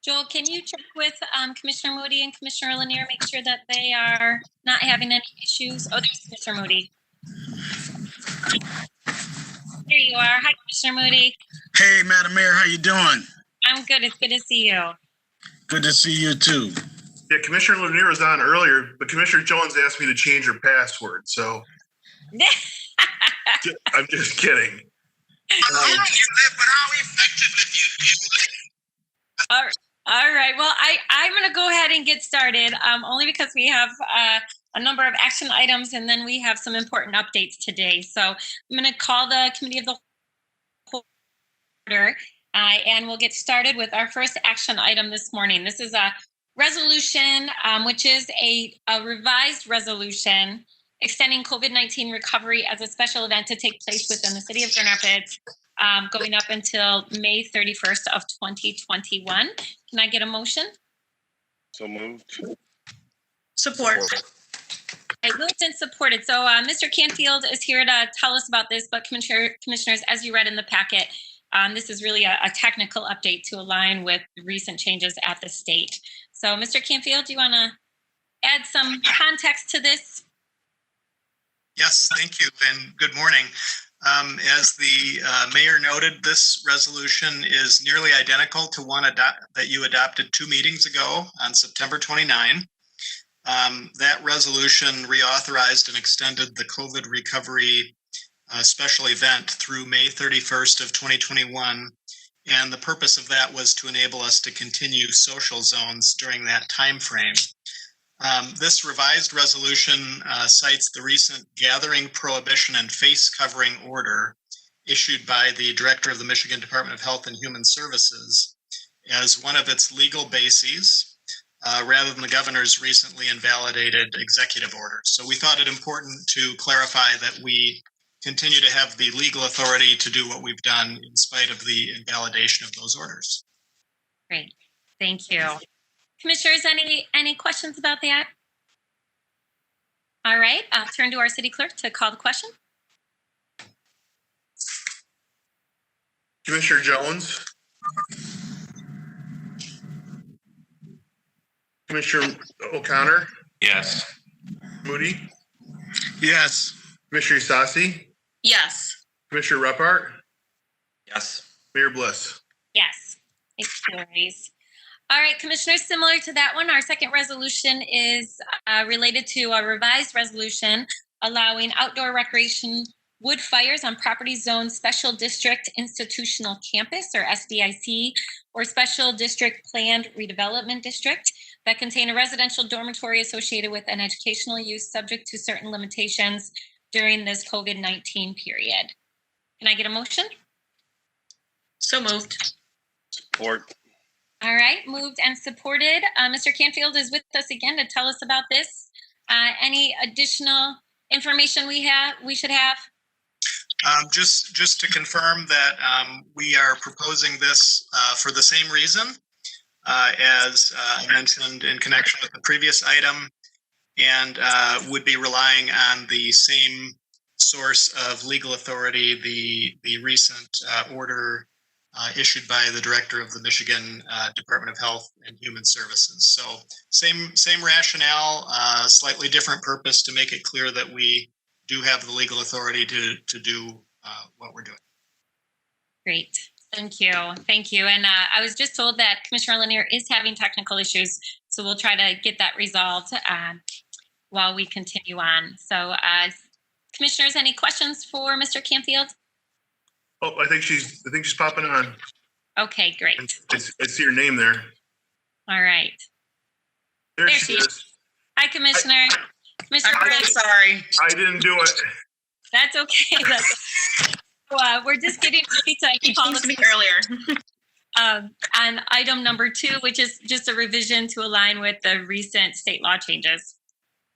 Joel, can you check with Commissioner Moody and Commissioner Lanier, make sure that they are not having any issues? Oh, there's Commissioner Moody. There you are. Hi, Commissioner Moody. Hey, Madam Mayor, how you doing? I'm good. It's good to see you. Good to see you too. Yeah, Commissioner Lanier was on earlier, but Commissioner Jones asked me to change her password, so I'm just kidding. How long you live, but how effectively you live? All right. Well, I'm going to go ahead and get started, only because we have a number of action items, and then we have some important updates today. So I'm going to call the Committee of the Whole order, and we'll get started with our first action item this morning. This is a resolution, which is a revised resolution extending COVID-19 recovery as a special event to take place within the city of Grand Rapids, going up until May 31st of 2021. Can I get a motion? So moved. Support. It moved and supported. So Mr. Canfield is here to tell us about this, but commissioners, as you read in the packet, this is really a technical update to align with recent changes at the state. So Mr. Canfield, do you want to add some context to this? Yes, thank you, and good morning. As the mayor noted, this resolution is nearly identical to one that you adopted 2 meetings ago on September 29. That resolution reauthorized and extended the COVID recovery special event through May 31st of 2021. And the purpose of that was to enable us to continue social zones during that time frame. This revised resolution cites the recent gathering prohibition and face covering order issued by the director of the Michigan Department of Health and Human Services as one of its legal bases, rather than the governor's recently invalidated executive order. So we thought it important to clarify that we continue to have the legal authority to do what we've done in spite of the invalidation of those orders. Great, thank you. Commissioners, any questions about that? All right, I'll turn to our city clerk to call the question. Commissioner Jones. Commissioner O'Connor. Yes. Moody. Yes. Commissioner Isasi. Yes. Commissioner Repart. Yes. Mayor Bliss. Yes, it carries. All right, commissioners, similar to that one, our second resolution is related to a revised resolution allowing outdoor recreation wood fires on property zoned Special District Institutional Campus, or SDIC, or Special District Planned Redevelopment District that contain a residential dormitory associated with an educational use subject to certain limitations during this COVID-19 period. Can I get a motion? So moved. Support. All right, moved and supported. Mr. Canfield is with us again to tell us about this. Any additional information we should have? Just to confirm that we are proposing this for the same reason as mentioned in connection with the previous item, and would be relying on the same source of legal authority, the recent order issued by the director of the Michigan Department of Health and Human Services. So same rationale, slightly different purpose to make it clear that we do have the legal authority to do what we're doing. Great, thank you. And I was just told that Commissioner Lanier is having technical issues, so we'll try to get that resolved while we continue on. So commissioners, any questions for Mr. Canfield? Oh, I think she's popping on. Okay, great. I see her name there. All right. There she is. Hi, Commissioner. Commissioner, I'm really sorry. I didn't do it. That's okay. We're just getting ready to call Me earlier. on item number 2, which is just a revision to align with the recent state law changes.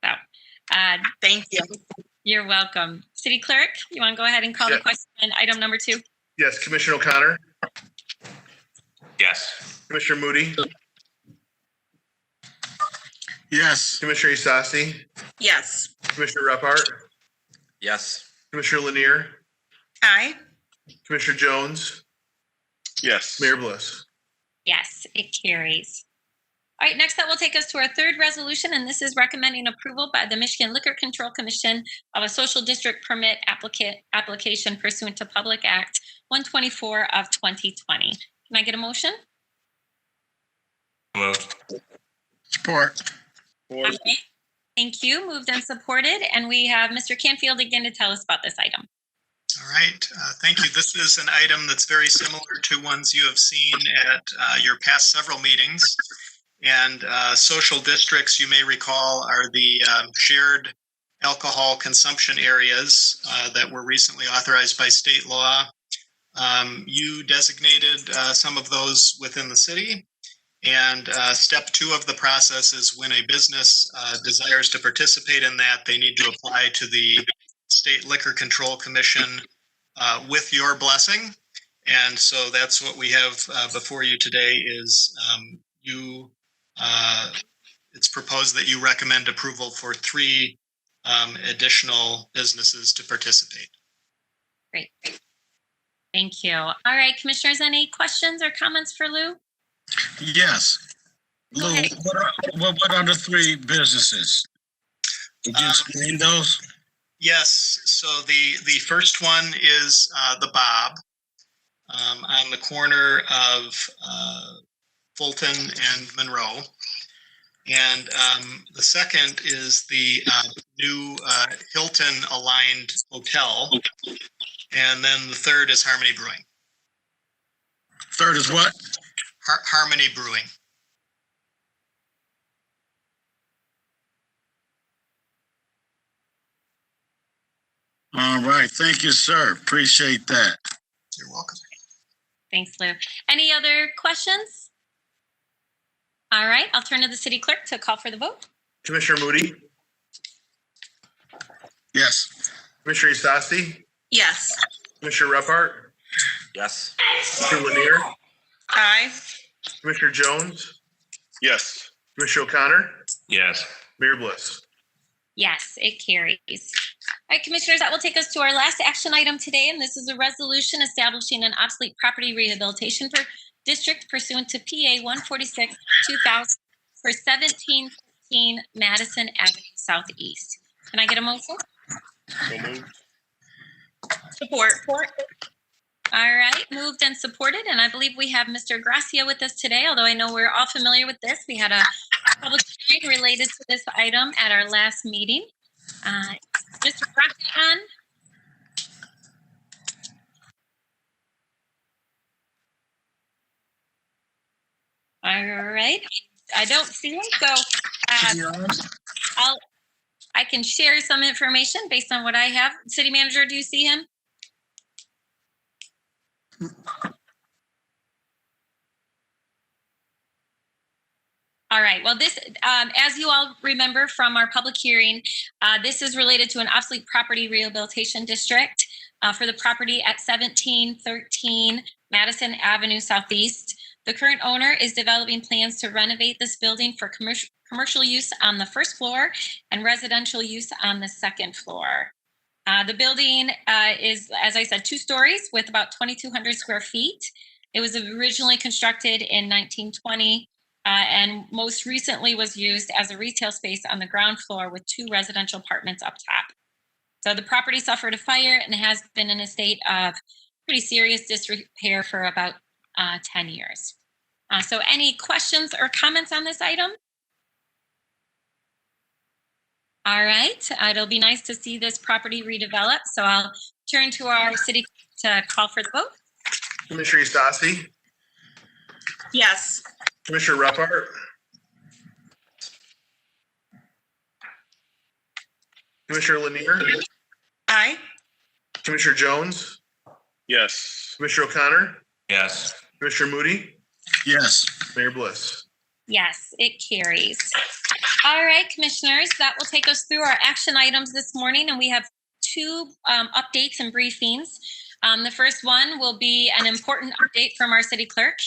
So, Thank you. You're welcome. City Clerk, you want to go ahead and call the question on item number 2? Yes, Commissioner O'Connor. Yes. Commissioner Moody. Yes. Commissioner Isasi. Yes. Commissioner Repart. Yes. Commissioner Lanier. Aye. Commissioner Jones. Yes. Mayor Bliss. Yes, it carries. All right, next that will take us to our third resolution, and this is recommending approval by the Michigan Liquor Control Commission of a social district permit application pursuant to Public Act 124 of 2020. Can I get a motion? Moved. Support. All right. Thank you. Moved and supported. And we have Mr. Canfield again to tell us about this item. All right, thank you. This is an item that's very similar to ones you have seen at your past several meetings. And social districts, you may recall, are the shared alcohol consumption areas that were recently authorized by state law. You designated some of those within the city. And step 2 of the process is when a business desires to participate in that, they need to apply to the State Liquor Control Commission with your blessing. And so that's what we have before you today is it's proposed that you recommend approval for 3 additional businesses to participate. Great. Thank you. All right, commissioners, any questions or comments for Lou? Yes. Go Lou, ahead. what are the 3 businesses? Did you explain those? Yes, so the first one is the Bob on the corner of Fulton and Monroe. And the second is the new Hilton aligned hotel. And then the third is Harmony Brewing. Third is what? Harmony Brewing. All right. Thank you, sir. Appreciate that. You're welcome. Thanks, Lou. Any other questions? All right, I'll turn to the city clerk to call for the vote. Commissioner Moody, Yes. Commissioner Eustachy, Yes. Commissioner Repart, Yes. Commissioner Lanier, Aye. Commissioner Jones, Yes. Commissioner O'Connor, Yes. Mayor Bliss. Yes, it carries. All right, commissioners, that will take us to our last action item today, and this is a resolution establishing an obsolete property rehabilitation for district pursuant to PA 146-2000 for 1715 Madison Avenue Southeast. Can I get a motion? So moved. Support. All right, moved and supported, and I believe we have Mr. Gracia with us today, although I know we're all familiar with this. We had a public hearing related to this item at our last meeting. Mr. Gracia on? All right, I don't see him, so I can share some information based on what I have. City Manager, do you see him? All right, well, this, as you all remember from our public hearing, this is related to an obsolete property rehabilitation district for the property at 1713 Madison Avenue Southeast. The current owner is developing plans to renovate this building for commercial use on the first floor and residential use on the second floor. The building is, as I said, 2 stories with about 2,200 square feet. It was originally constructed in 1920 and most recently was used as a retail space on the ground floor with 2 residential apartments up top. So the property suffered a fire and has been in a state of pretty serious disrepair for about 10 years. So any questions or comments on this item? All right, it'll be nice to see this property redeveloped. So I'll turn to our city to call for the vote. Commissioner Eustachy, Yes. Commissioner Repart, Commissioner Lanier, Aye. Commissioner Jones, Yes. Commissioner O'Connor, Yes. Commissioner Moody, Yes. Mayor Bliss. Yes, it carries. All right, commissioners, that will take us through our action items this morning, and we have 2 updates and briefings. The first one will be an important update from our city clerk.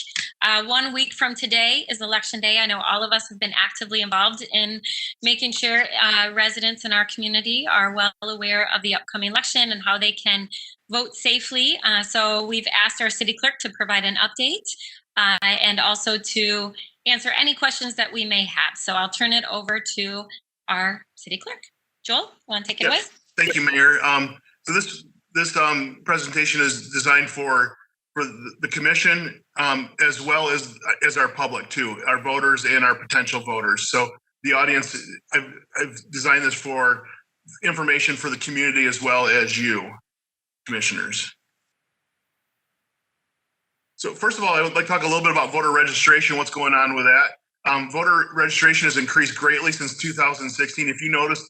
1 week from today is Election Day. I know all of us have been actively involved in making sure residents in our community are well aware of the upcoming election and how they can vote safely. So we've asked our city clerk to provide an update. and also to answer any questions that we may have. So I'll turn it over to our city clerk. Joel, want to take it away? Thank you, Mayor. So this presentation is designed for the commission, as well as our public too, our voters and our potential voters. So the audience, I've designed this for information for the community as well as you, commissioners. So first of all, I would like to talk a little bit about voter registration, what's going on with that. Voter registration has increased greatly since 2016. If you notice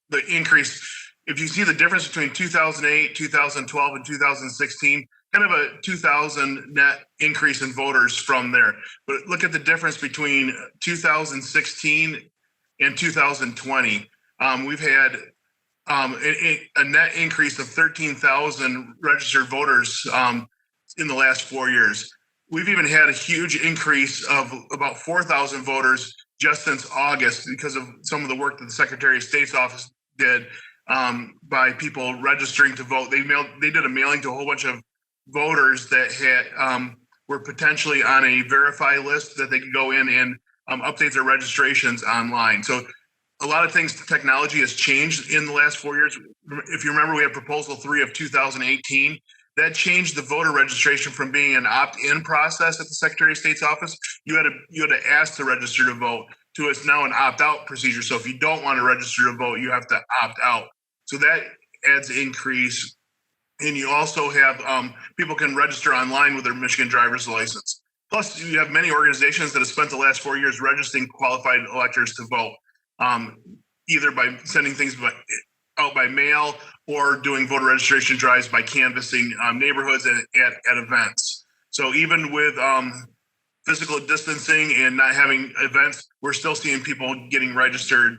the increase, if you see the difference between 2008, 2012, and 2016, kind of a 2,000 net increase in voters from there. But look at the difference between 2016 and 2020. We've had a net increase of 13,000 registered voters in the last 4 years. We've even had a huge increase of about 4,000 voters just since August because of some of the work that the Secretary of State's office did by people registering to vote. They did a mailing to a whole bunch of voters that had were potentially on a verify list that they could go in and update their registrations online. So a lot of things, technology has changed in the last 4 years. If you remember, we had Proposal 3 of 2018. That changed the voter registration from being an opt-in process at the Secretary of State's office. You had to ask to register to vote, to it's now an opt-out procedure. So if you don't want to register to vote, you have to opt out. So that adds increase. And you also have people can register online with their Michigan driver's license. Plus, you have many organizations that have spent the last 4 years registering qualified electors to vote, either by sending things out by mail or doing voter registration drives by canvassing neighborhoods and at events. So even with physical distancing and not having events, we're still seeing people getting registered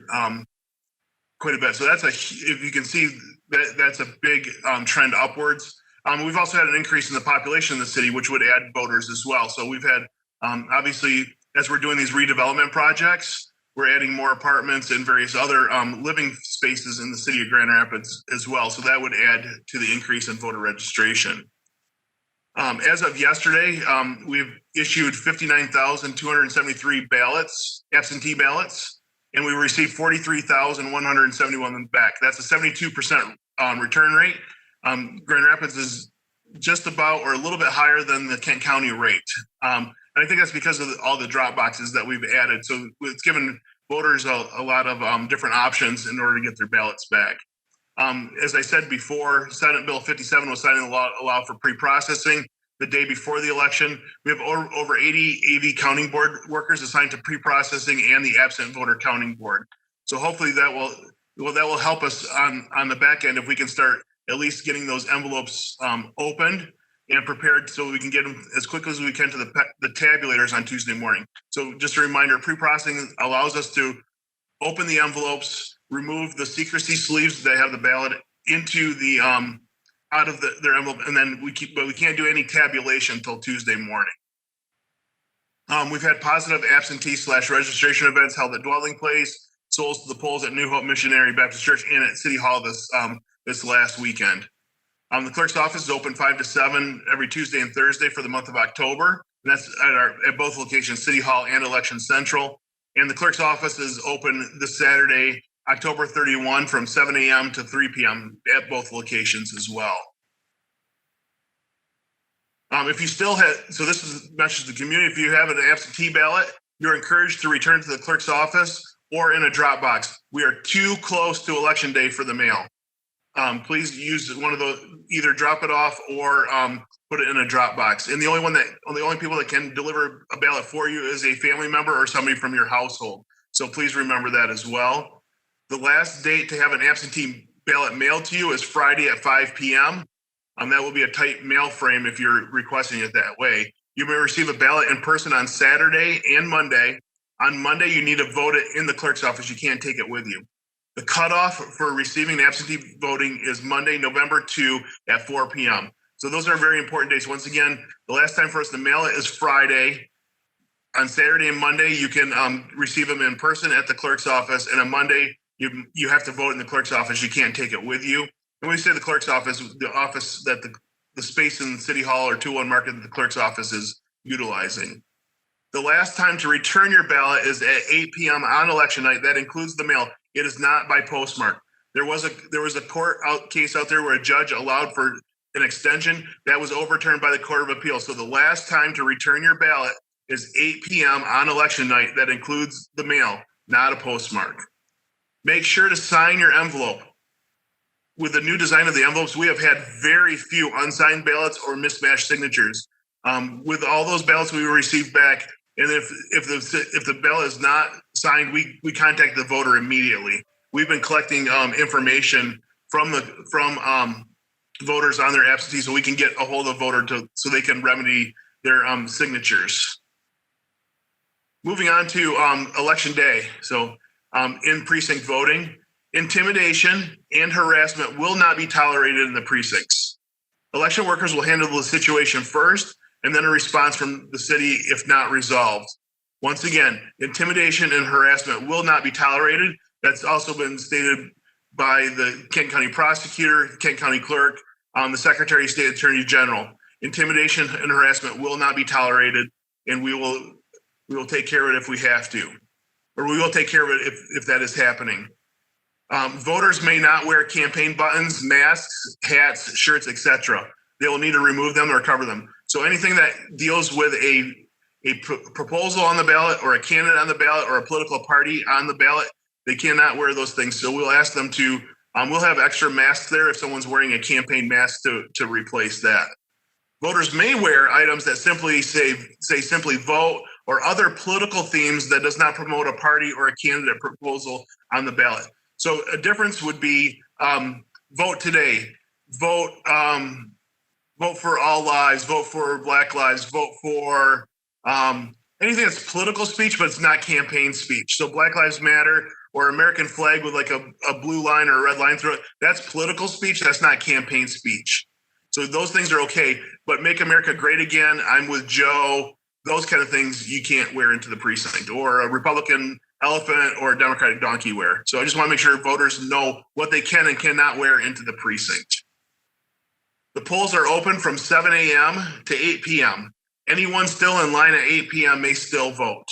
quite a bit. So if you can see, that's a big trend upwards. We've also had an increase in the population in the city, which would add voters as well. So we've had, obviously, as we're doing these redevelopment projects, we're adding more apartments and various other living spaces in the city of Grand Rapids as well. So that would add to the increase in voter registration. As of yesterday, we've issued 59,273 ballots, absentee ballots, and we received 43,171 back. That's a 72% return rate. Grand Rapids is just about or a little bit higher than the Kent County rate. And I think that's because of all the drop boxes that we've added. So it's given voters a lot of different options in order to get their ballots back. As I said before, Senate Bill 57 was signed into law allow for pre-processing the day before the election. We have over 80 AV counting board workers assigned to pre-processing and the absent voter counting board. So hopefully that will help us on the back end if we can start at least getting those envelopes opened and prepared so we can get them as quickly as we can to the tabulators on Tuesday morning. So just a reminder, pre-processing allows us to open the envelopes, remove the secrecy sleeves that have the ballot into the out of their envelope, and then we can't do any tabulation until Tuesday morning. We've had positive absentee/registration events held at Dwelling Place, souls to the polls at New Hope Missionary Baptist Church, and at City Hall this last weekend. The clerk's office is open 5 to 7 every Tuesday and Thursday for the month of October. And that's at both locations, City Hall and Election Central. And the clerk's office is open this Saturday, October 31, from 7 a.m. to 3 p.m. at both locations as well. If you still have, so this is a message to the community, if you have an absentee ballot, you're encouraged to return to the clerk's office or in a drop box. We are too close to Election Day for the mail. Please use one of those, either drop it off or put it in a drop box. And the only people that can deliver a ballot for you is a family member or somebody from your household. So please remember that as well. The last date to have an absentee ballot mailed to you is Friday at 5 p.m. That will be a tight mail frame if you're requesting it that way. You may receive a ballot in person on Saturday and Monday. On Monday, you need to vote it in the clerk's office. You can't take it with you. The cutoff for receiving absentee voting is Monday, November 2 at 4 p.m. So those are very important dates. Once again, the last time for us to mail it is Friday. On Saturday and Monday, you can receive them in person at the clerk's office. And on Monday, you have to vote in the clerk's office. You can't take it with you. And when we say the clerk's office, the office that the space in City Hall or 201 Market that the clerk's office is utilizing. The last time to return your ballot is at 8 p.m. on election night. That includes the mail. It is not by postmark. There was a court case out there where a judge allowed for an extension that was overturned by the Court of Appeal. So the last time to return your ballot is 8 p.m. on election night. That includes the mail, not a postmark. Make sure to sign your envelope. With the new design of the envelopes, we have had very few unsigned ballots or mismatched signatures. With all those ballots we received back, and if the ballot is not signed, we contact the voter immediately. We've been collecting information from voters on their absentee, so we can get a hold of voter so they can remedy their signatures. Moving on to election day. So in precinct voting, intimidation and harassment will not be tolerated in the precincts. Election workers will handle the situation first, and then a response from the city if not resolved. Once again, intimidation and harassment will not be tolerated. That's also been stated by the Kent County prosecutor, Kent County clerk, the Secretary of State Attorney General. Intimidation and harassment will not be tolerated, and we will take care of it if we have to, or we will take care of it if that is happening. Voters may not wear campaign buttons, masks, hats, shirts, etc. They will need to remove them or cover them. So anything that deals with a proposal on the ballot or a candidate on the ballot or a political party on the ballot, they cannot wear those things. So we'll ask them to, we'll have extra masks there if someone's wearing a campaign mask to replace that. Voters may wear items that simply say simply vote or other political themes that does not promote a party or a candidate proposal on the ballot. So a difference would be vote today, vote for all lives, vote for Black lives, vote for anything that's political speech, but it's not campaign speech. So Black Lives Matter or American flag with like a blue line or a red line through it, that's political speech. That's not campaign speech. So those things are okay, but Make America Great Again, I'm with Joe, those kind of things you can't wear into the precinct, or a Republican elephant or a Democratic donkey wear. So I just want to make sure voters know what they can and cannot wear into the precinct. The polls are open from 7 a.m. to 8 p.m. Anyone still in line at 8 p.m. may still vote.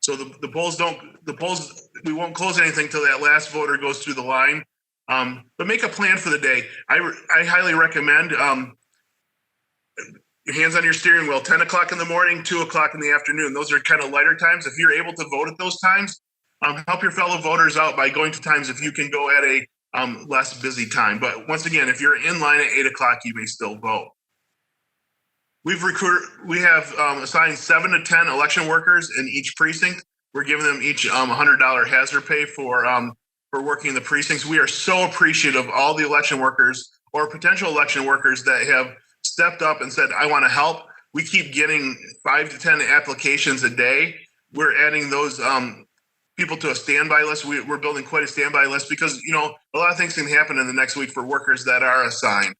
So the polls, we won't close anything till that last voter goes through the line. But make a plan for the day. I highly recommend hands on your steering wheel, 10 o'clock in the morning, 2 o'clock in the afternoon. Those are kind of lighter times. If you're able to vote at those times, help your fellow voters out by going to times if you can go at a less busy time. But once again, if you're in line at 8 o'clock, you may still vote. We have assigned 7 to 10 election workers in each precinct. We're giving them each $100 hazard pay for working in the precincts. We are so appreciative of all the election workers or potential election workers that have stepped up and said, I want to help. We keep getting 5 to 10 applications a day. We're adding those people to a standby list. We're building quite a standby list because, you know, a lot of things can happen in the next week for workers that are assigned.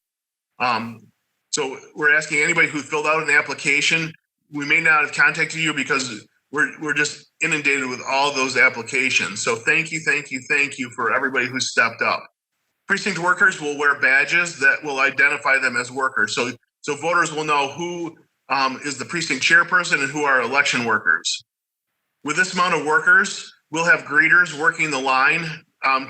So we're asking anybody who filled out an application, we may not have contacted you because we're just inundated with all those applications. So thank you for everybody who stepped up. Precinct workers will wear badges that will identify them as workers. So voters will know who is the precinct chairperson and who are election workers. With this amount of workers, we'll have greeters working the line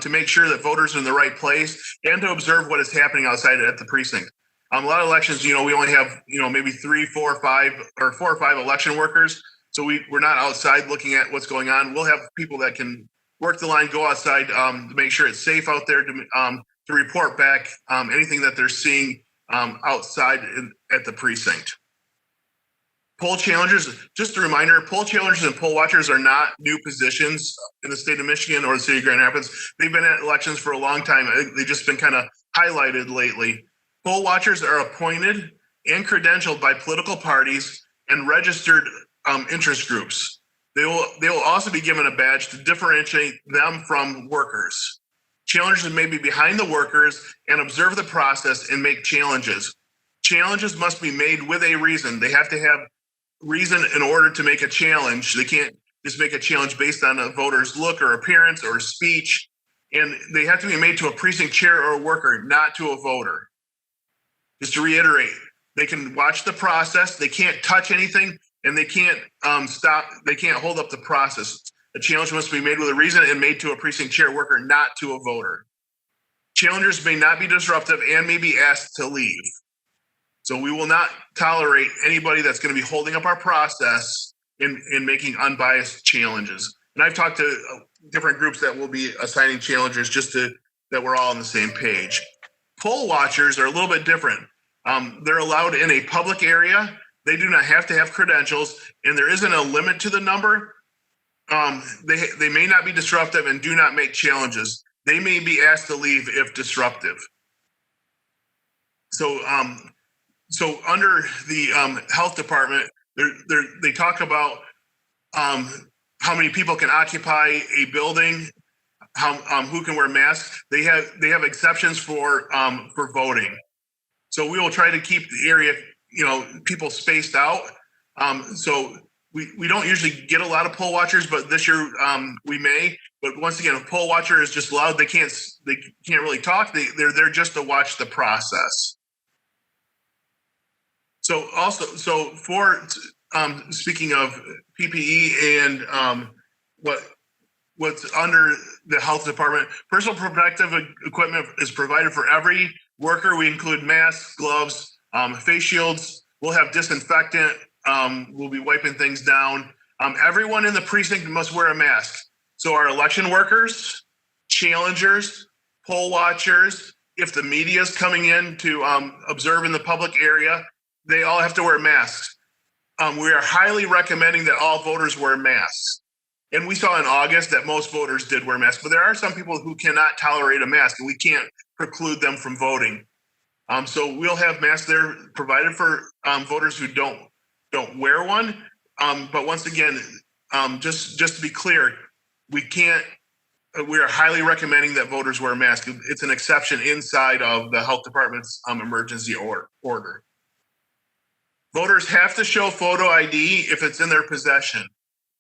to make sure that voters are in the right place and to observe what is happening outside at the precinct. A lot of elections, we only have, maybe 3, 4, 5 election workers. So we're not outside looking at what's going on. We'll have people that can work the line, go outside to make sure it's safe out there to report back anything that they're seeing outside at the precinct. Poll challengers, just a reminder, poll challengers and poll watchers are not new positions in the state of Michigan or the city of Grand Rapids. They've been at elections for a long time. They've just been kind of highlighted lately. Poll watchers are appointed and credentialed by political parties and registered interest groups. They will also be given a badge to differentiate them from workers. Challengers may be behind the workers and observe the process and make challenges. Challenges must be made with a reason. They have to have reason in order to make a challenge. They can't just make a challenge based on a voter's look or appearance or speech. And they have to be made to a precinct chair or a worker, not to a voter. Just to reiterate, they can watch the process. They can't touch anything. and they can't they can't hold up the process. A challenge must be made with a reason and made to a precinct chair worker, not to a voter. Challengers may not be disruptive and may be asked to leave. So we will not tolerate anybody that's going to be holding up our process in making unbiased challenges. And I've talked to different groups that will be assigning challengers just that we're all on the same page. Poll watchers are a little bit different. They're allowed in a public area. They do not have to have credentials, and there isn't a limit to the number. They may not be disruptive and do not make challenges. They may be asked to leave if disruptive. So under the health department, they talk about how many people can occupy a building, who can wear masks. They have exceptions for voting. So we will try to keep the area, people spaced out. So we don't usually get a lot of poll watchers, but this year we may. But once again, a poll watcher is just allowed. They can't really talk. They're there just to watch the process. So for speaking of PPE and what's under the health department, personal protective equipment is provided for every worker. We include masks, gloves, face shields. We'll have disinfectant. We'll be wiping things down. Everyone in the precinct must wear a mask. So our election workers, challengers, poll watchers, if the media is coming in to observe in the public area, they all have to wear masks. We are highly recommending that all voters wear masks. And we saw in August that most voters did wear masks, but there are some people who cannot tolerate a mask, and we can't preclude them from voting. So we'll have masks there provided for voters who don't wear one. But once again, just to be clear, we are highly recommending that voters wear a mask. It's an exception inside of the health department's emergency order. Voters have to show photo ID if it's in their possession.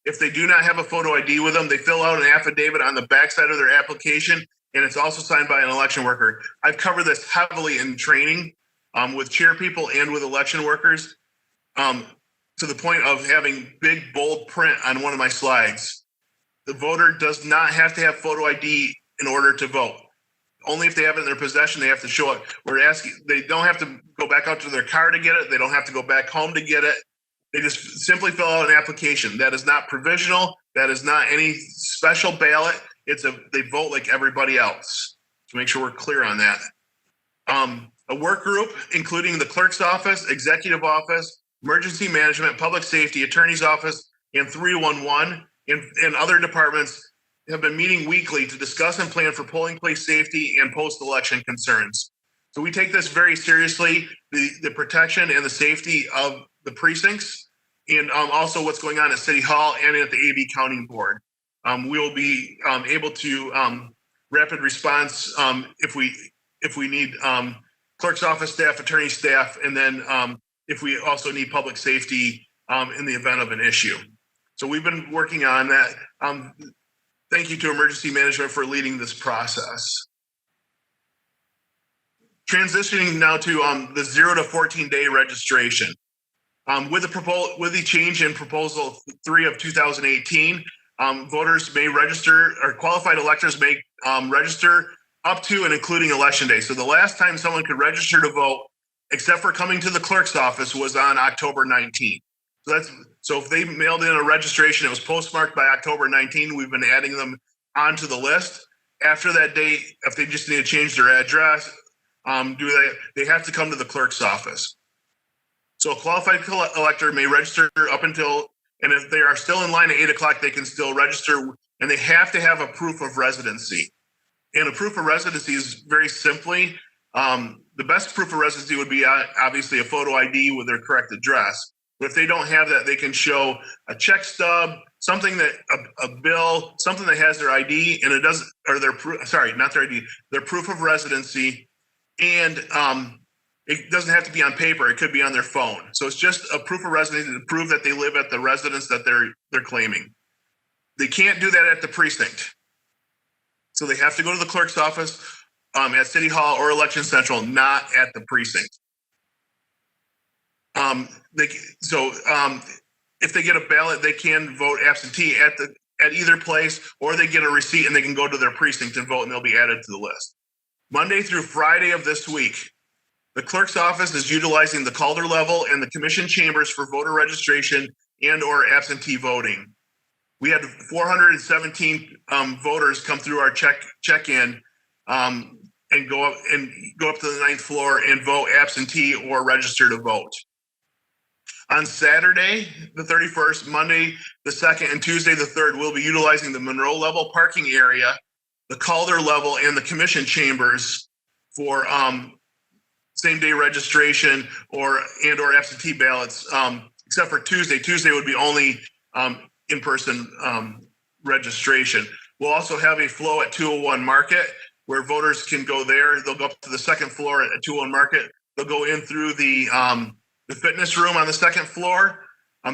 If they do not have a photo ID with them, they fill out an affidavit on the backside of their application, and it's also signed by an election worker. I've covered this heavily in training with chair people and with election workers, to the point of having big, bold print on one of my slides. The voter does not have to have photo ID in order to vote. Only if they have it in their possession, they have to show it. We're asking, they don't have to go back out to their car to get it. They don't have to go back home to get it. They just simply fill out an application. That is not provisional. That is not any special ballot. They vote like everybody else. To make sure we're clear on that. A work group, including the clerk's office, executive office, emergency management, public safety, attorney's office, and 311, and other departments have been meeting weekly to discuss and plan for polling place safety and post-election concerns. So we take this very seriously, the protection and the safety of the precincts, and also what's going on at City Hall and at the AB County Board. We will be able to rapid response if we need clerk's office staff, attorney staff, and then if we also need public safety in the event of an issue. So we've been working on that. Thank you to emergency management for leading this process. Transitioning now to the 0 to 14-day registration. With the change in proposal 3 of 2018, voters may register, or qualified electors may register up to and including election day. So the last time someone could register to vote, except for coming to the clerk's office, was on October 19th. So if they mailed in a registration, it was postmarked by October 19, we've been adding them onto the list. After that date, if they just need to change their address, they have to come to the clerk's office. So a qualified elector may register up until, and if they are still in line at 8 o'clock, they can still register, and they have to have a proof of residency. And a proof of residency is very simply, the best proof of residency would be obviously a photo ID with their correct address. But if they don't have that, they can show a check stub, something that a bill, something that has their ID, and it doesn't, or not their ID, their proof of residency, and it doesn't have to be on paper. It could be on their phone. So it's just a proof of residency to prove that they live at the residence that they're claiming. They can't do that at the precinct. So they have to go to the clerk's office at City Hall or Election Central, not at the precinct. if they get a ballot, they can vote absentee at either place, or they get a receipt and they can go to their precinct and vote, and they'll be added to the list. Monday through Friday of this week, the clerk's office is utilizing the Calder level and the commission chambers for voter registration and or absentee voting. We had 417 voters come through our check-in and go up to the 9th floor and vote absentee or register to vote. On Saturday, the 31st, Monday, the 2nd, and Tuesday, the 3rd, we'll be utilizing the Monroe level parking area, the Calder level, and the commission chambers for same-day registration or absentee ballots, except for Tuesday. Tuesday would be only in-person registration. We'll also have a flow at 201 Market where voters can go there. They'll go up to the 2nd floor at 201 Market. They'll go in through the fitness room on the 2nd floor.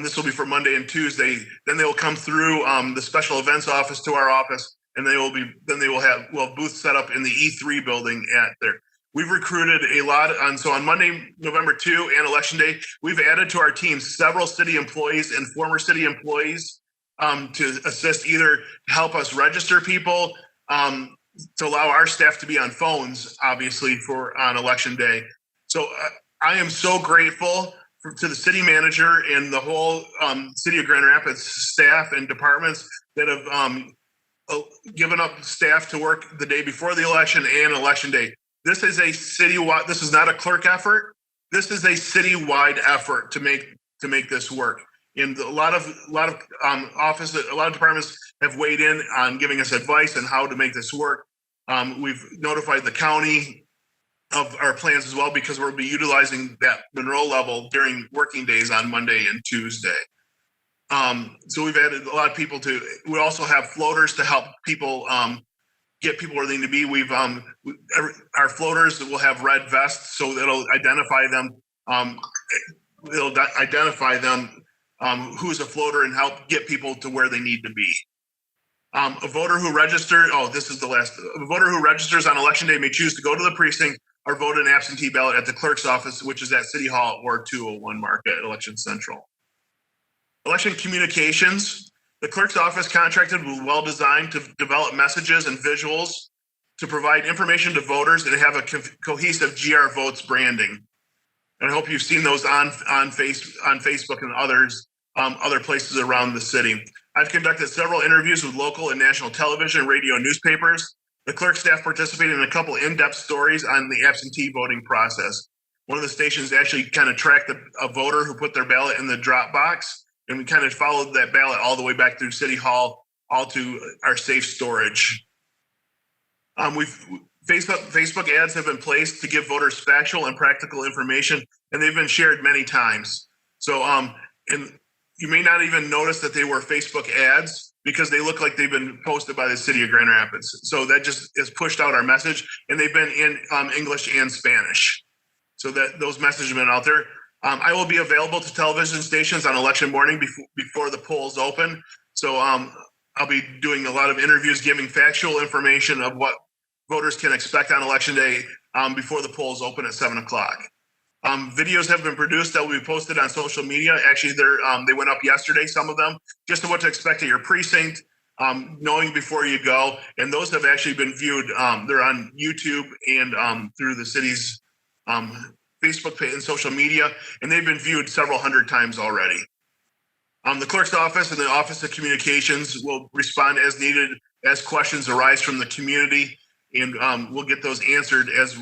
This will be for Monday and Tuesday. Then they will come through the special events office to our office, and we'll have booths set up in the E3 building at there. We've recruited a lot so on Monday, November 2 and Election Day, we've added to our team several city employees and former city employees to assist, either to help us register people, to allow our staff to be on phones, obviously, on Election Day. So I am so grateful to the city manager and the whole city of Grand Rapids staff and departments that have given up staff to work the day before the election and Election Day. This is a citywide. This is not a clerk effort. This is a citywide effort to make this work. And a lot of offices, a lot of departments have weighed in on giving us advice on how to make this work. We've notified the county of our plans as well, because we'll be utilizing that Monroe level during working days on Monday and Tuesday. So we've added a lot of people we also have floaters to help people get people where they need to be. Our floaters will have red vests, so it'll identify them. Who's a floater and help get people to where they need to be. A voter who registers on Election Day may choose to go to the precinct or vote an absentee ballot at the clerk's office, which is at City Hall or 201 Market, Election Central. Election communications. The clerk's office contracted with Well Designed to develop messages and visuals to provide information to voters and have a cohesive GR Votes branding. And I hope you've seen those on Facebook and other places around the city. I've conducted several interviews with local and national television, radio, and newspapers. The clerk staff participated in a couple in-depth stories on the absentee voting process. One of the stations actually kind of tracked a voter who put their ballot in the drop box, and we kind of followed that ballot all the way back through City Hall, all to our safe storage. Facebook ads have been placed to give voters factual and practical information, and they've been shared many times. So, and you may not even notice that they were Facebook ads because they look like they've been posted by the city of Grand Rapids. So that just has pushed out our message, and they've been in English and Spanish. So that those messages have been out there. I will be available to television stations on election morning before the polls open. So I'll be doing a lot of interviews, giving factual information of what voters can expect on Election Day before the polls open at 7 o'clock. Videos have been produced that will be posted on social media. Actually, they went up yesterday, some of them, just to what to expect at your precinct, knowing before you go. And those have actually been viewed. They're on YouTube and through the city's Facebook page and social media, and they've been viewed several hundred times already. The clerk's office and the Office of Communications will respond as needed as questions arise from the community, and we'll get those answered as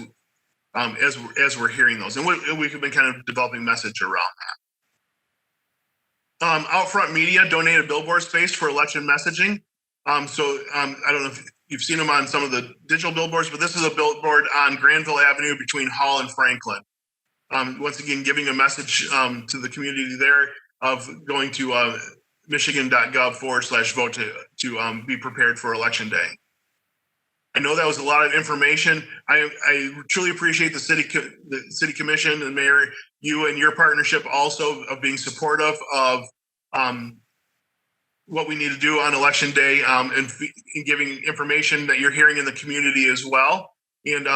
we're hearing those. And we've been kind of developing message around that. Outfront Media donated billboard space for election messaging. I don't know if you've seen them on some of the digital billboards, but this is a billboard on Granville Avenue between Hall and Franklin. Once again, giving a message to the community there of going to michigan.gov/vote to be prepared for Election Day. I know that was a lot of information. I truly appreciate the city commission and mayor, you and your partnership also of being supportive of what we need to do on Election Day and giving information that you're hearing in the community as well. And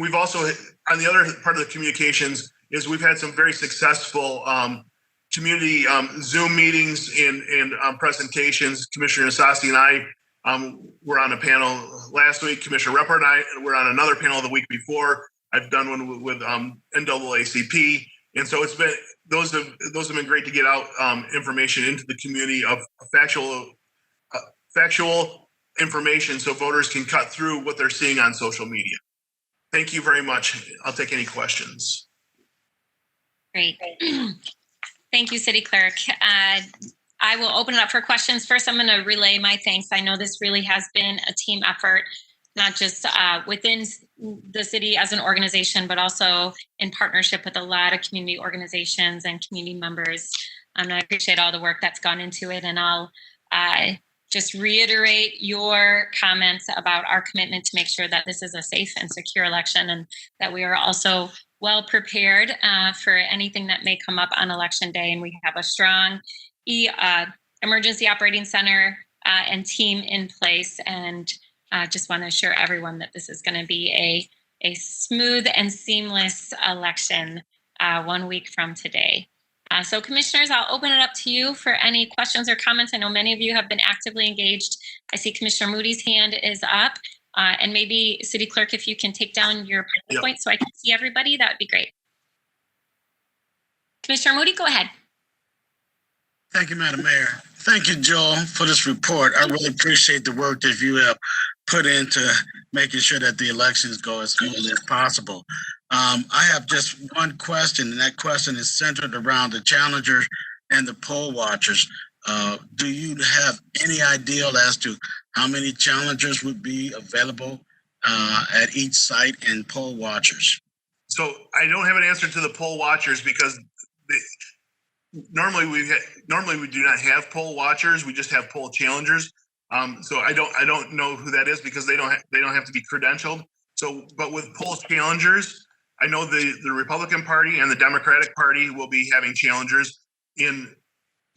we've also, on the other part of the communications, is we've had some very successful community Zoom meetings and presentations. Commissioner Asasi and I were on a panel last week. Commissioner Repart and I were on another panel the week before. I've done one with NAACP, and so it's been those have been great to get out information into the community of factual information, so voters can cut through what they're seeing on social media. Thank you very much. I'll take any questions. Great. Thank you, City Clerk. I will open it up for questions. First, I'm going to relay my thanks. I know this really has been a team effort, not just within the city as an organization, but also in partnership with a lot of community organizations and community members. And I appreciate all the work that's gone into it. And I'll just reiterate your comments about our commitment to make sure that this is a safe and secure election, and that we are also well prepared for anything that may come up on election day. And we have a strong emergency operating center and team in place. And just want to assure everyone that this is going to be a smooth and seamless election 1 week from today. So commissioners, I'll open it up to you for any questions or comments. I know many of you have been actively engaged. I see Commissioner Moody's hand is up. And maybe City Clerk, if you can take down your PowerPoint so I can see everybody, that would be great. Commissioner Moody, go ahead. Thank you, Madam Mayor. Thank you, Joel, for this report. I really appreciate the work that you have put into making sure that the elections go as smoothly as possible. I have just one question, and that question is centered around the challengers and the poll watchers. Do you have any idea as to how many challengers would be available at each site and poll watchers? So I don't have an answer to the poll watchers because normally we do not have poll watchers. We just have poll challengers. So I don't know who that is because they don't have to be credentialed. So, but with poll challengers, I know the Republican Party and the Democratic Party will be having challengers in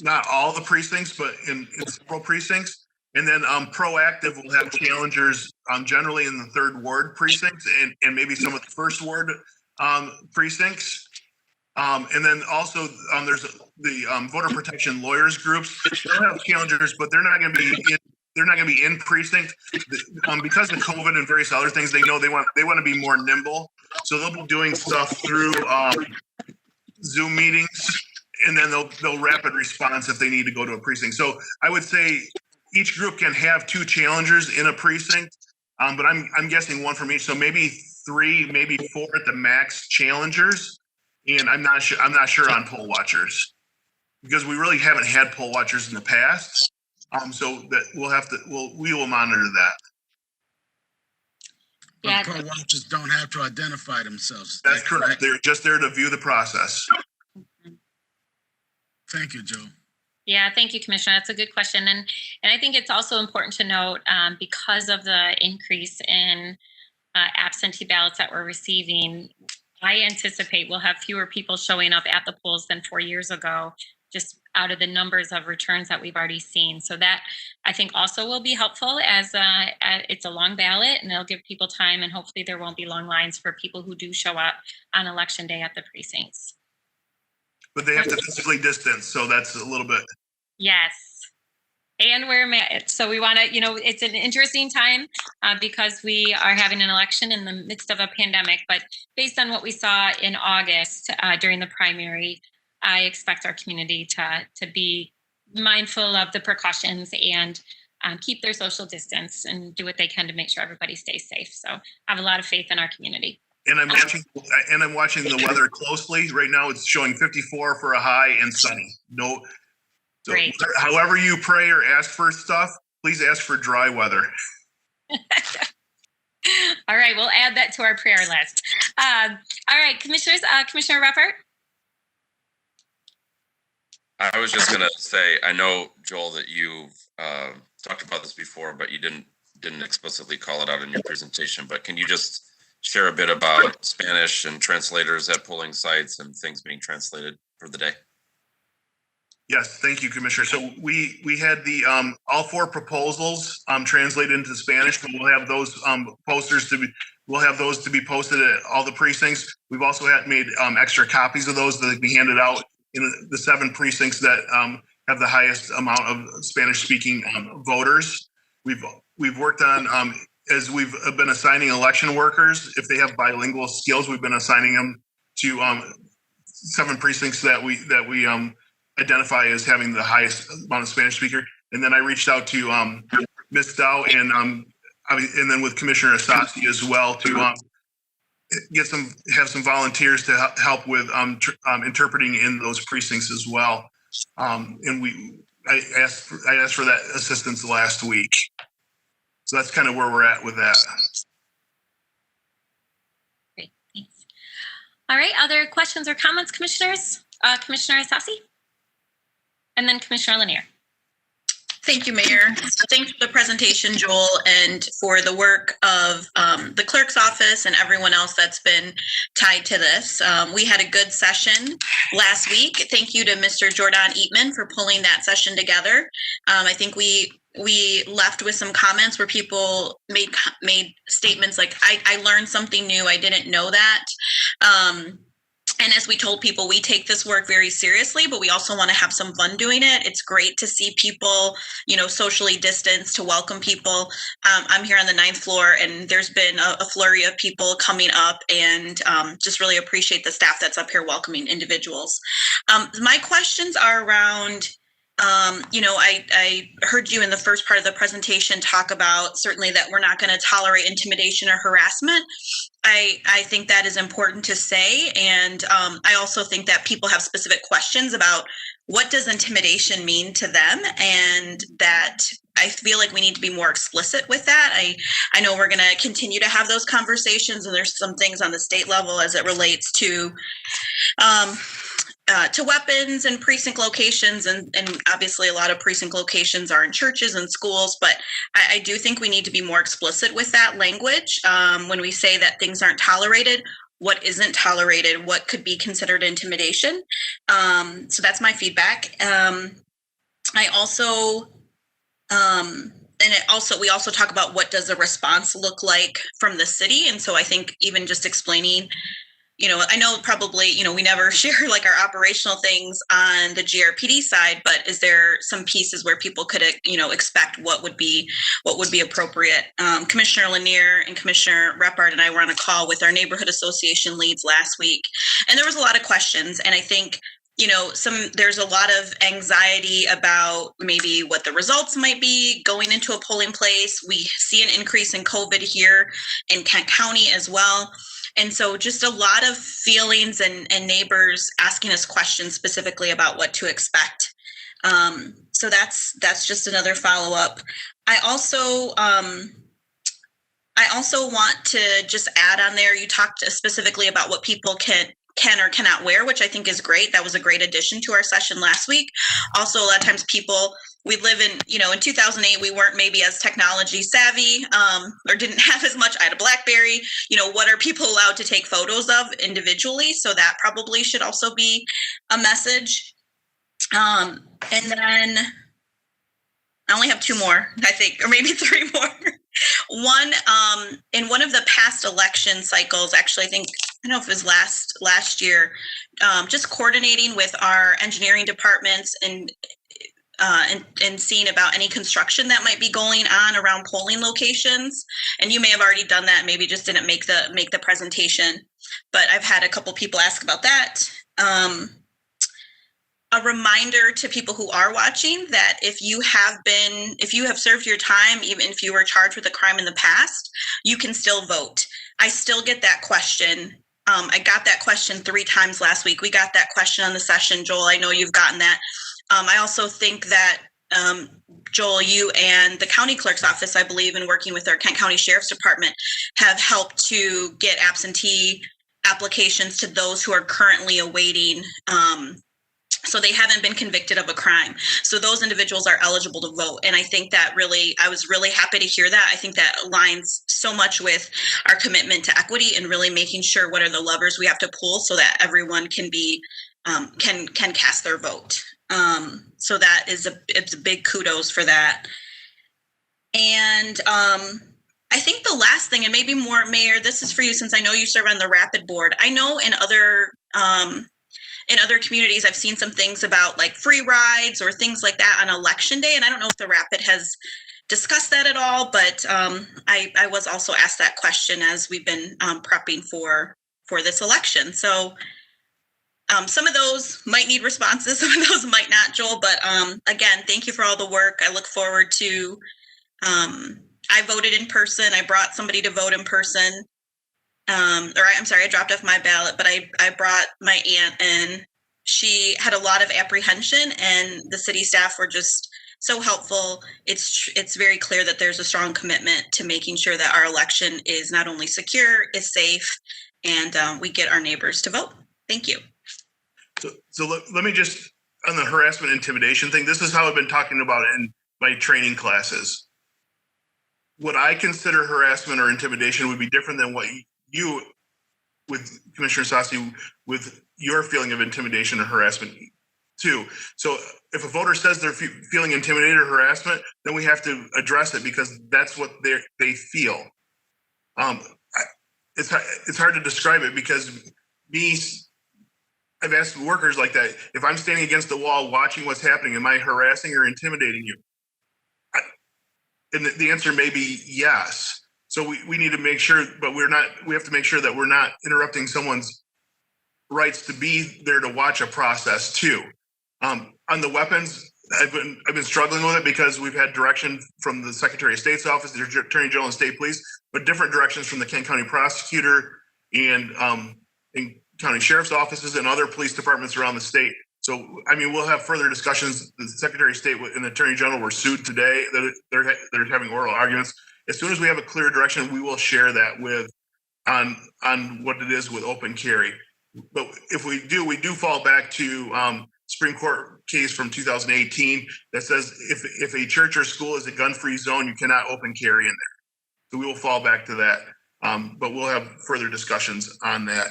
not all the precincts, but in several precincts. And then Proactive will have challengers generally in the 3rd Ward precincts and maybe some of the 1st Ward precincts. And then also there's the voter protection lawyers groups. They'll have challengers, but they're not going to be in precinct because of COVID and various other things. They know they want to be more nimble, so they'll be doing stuff through Zoom meetings, and then they'll rapid response if they need to go to a precinct. So I would say each group can have 2 challengers in a precinct, but I'm guessing 1 from each. So maybe 3, maybe 4 at the max challengers, and I'm not sure on poll watchers because we really haven't had poll watchers in the past. So that we will monitor that. Yeah. Poll watchers don't have to identify themselves. That's correct. They're just there to view the process. Thank you, Joe. Yeah, thank you, Commissioner. That's a good question. And I think it's also important to note because of the increase in absentee ballots that we're receiving, I anticipate we'll have fewer people showing up at the polls than 4 years ago, just out of the numbers of returns that we've already seen. So that I think also will be helpful as it's a long ballot, and it'll give people time, and hopefully there won't be long lines for people who do show up on election day at the precincts. But they have to physically distance, so that's a little bit. Yes. And wear masks. So we want to, it's an interesting time because we are having an election in the midst of a pandemic. But based on what we saw in August during the primary, I expect our community to be mindful of the precautions and keep their social distance and do what they can to make sure everybody stays safe. So I have a lot of faith in our community. And I'm watching the weather closely. Right now, it's showing 54 for a high and sunny. So great. However you pray or ask for stuff, please ask for dry weather. All right, we'll add that to our prayer list. All right, commissioners, Commissioner Repart. I was just going to say, I know, Joel, that you've talked about this before, but you didn't explicitly call it out in your presentation. But can you just share a bit about Spanish and translators at polling sites and things being translated for the day? Yes, thank you, Commissioner. So we had the all 4 proposals translated into Spanish, and we'll have those posters to be posted at all the precincts. We've also made extra copies of those that can be handed out in the 7 precincts that have the highest amount of Spanish-speaking voters. We've worked on as we've been assigning election workers, if they have bilingual skills, we've been assigning them to 7 precincts that we identify as having the highest amount of Spanish speaker. And then I reached out to Ms. Dow and then with Commissioner Asasi as well to have some volunteers to help with interpreting in those precincts as well. And I asked for that assistance last week. So that's kind of where we're at with that. Great, thanks. All right, other questions or comments, commissioners? Commissioner Asasi? And then Commissioner Lanier. Thank you, Mayor. So thanks for the presentation, Joel, and for the work of the clerk's office and everyone else that's been tied to this. We had a good session last week. Thank you to Mr. Jordan Eatman for pulling that session together. I think we left with some comments where people made statements like, I learned something new, I didn't know that. And as we told people, we take this work very seriously, but we also want to have some fun doing it. It's great to see people, socially distanced, to welcome people. I'm here on the 9th floor, and there's been a flurry of people coming up, and just really appreciate the staff that's up here welcoming individuals. My questions are around, I heard you in the first part of the presentation talk about certainly that we're not going to tolerate intimidation or harassment. I think that is important to say. And I also think that people have specific questions about what does intimidation mean to them, and that I feel like we need to be more explicit with that. I know we're going to continue to have those conversations, and there's some things on the state level as it relates to weapons and precinct locations, and obviously a lot of precinct locations are in churches and schools, but I do think we need to be more explicit with that language when we say that things aren't tolerated. What isn't tolerated? What could be considered intimidation? So that's my feedback. We also talk about what does a response look like from the city, and so I think even just explaining, I know probably, we never share like our operational things on the GRPD side, but is there some pieces where people could, expect what would be appropriate? Commissioner Lanier and Commissioner Reppard and I were on a call with our neighborhood association leads last week, and there was a lot of questions. And I think, there's a lot of anxiety about maybe what the results might be going into a polling place. We see an increase in COVID here in Kent County as well. And so just a lot of feelings and neighbors asking us questions specifically about what to expect. So that's just another follow-up. I also want to just add on there, you talked specifically about what people can or cannot wear, which I think is great. That was a great addition to our session last week. Also, a lot of times we live in, in 2008, we weren't maybe as technology savvy or didn't have as much. I had a BlackBerry. What are people allowed to take photos of individually? So that probably should also be a message. And then I only have 2 more, I think, or maybe 3 more. One, in one of the past election cycles, actually, I don't know if it was last year, just coordinating with our engineering departments and seeing about any construction that might be going on around polling locations. And you may have already done that, maybe just didn't make the presentation, but I've had a couple people ask about that. A reminder to people who are watching that if you have served your time, even if you were charged with a crime in the past, you can still vote. I still get that question. I got that question 3 times last week. We got that question on the session. Joel, I know you've gotten that. I also think that, Joel, you and the county clerk's office, I believe, in working with our Kent County Sheriff's Department, have helped to get absentee applications to those who are currently awaiting, so they haven't been convicted of a crime. So those individuals are eligible to vote. And I think that I was really happy to hear that. I think that aligns so much with our commitment to equity and really making sure what are the levers we have to pull so that everyone can cast their vote. So that it's a big kudos for that. And I think the last thing, and maybe more, Mayor, this is for you since I know you serve on the Rapid Board. I know in in other communities, I've seen some things about like free rides or things like that on election day. And I don't know if the Rapid has discussed that at all, but I was also asked that question as we've been prepping for this election. So some of those might need responses, some of those might not, Joel. But again, thank you for all the work. I look forward to, I voted in person. I brought somebody to vote in person. I dropped off my ballot, but I brought my aunt in. She had a lot of apprehension, and the city staff were just so helpful. It's very clear that there's a strong commitment to making sure that our election is not only secure, is safe, and we get our neighbors to vote. Thank you. So let me just, on the harassment intimidation thing, this is how I've been talking about it in my training classes. What I consider harassment or intimidation would be different than what you, with Commissioner Sassi, with your feeling of intimidation or harassment too. So if a voter says they're feeling intimidated or harassment, then we have to address it because that's what they feel. It's hard to describe it because I've asked workers like that, if I'm standing against the wall watching what's happening, am I harassing or intimidating you? And the answer may be yes. So we need to make sure, but we have to make sure that we're not interrupting someone's rights to be there to watch a process too. On the weapons, I've been struggling with it because we've had direction from the Secretary of State's office, the Attorney General and State Police, but different directions from the Kent County Prosecutor and County Sheriff's offices and other police departments around the state. So, I mean, we'll have further discussions. The Secretary of State and the Attorney General were sued today. They're having oral arguments. As soon as we have a clear direction, we will share that on what it is with open carry. But if we do fall back to Supreme Court case from 2018 that says if a church or school is a gun-free zone, you cannot open carry in there. So we will fall back to that. But we'll have further discussions on that.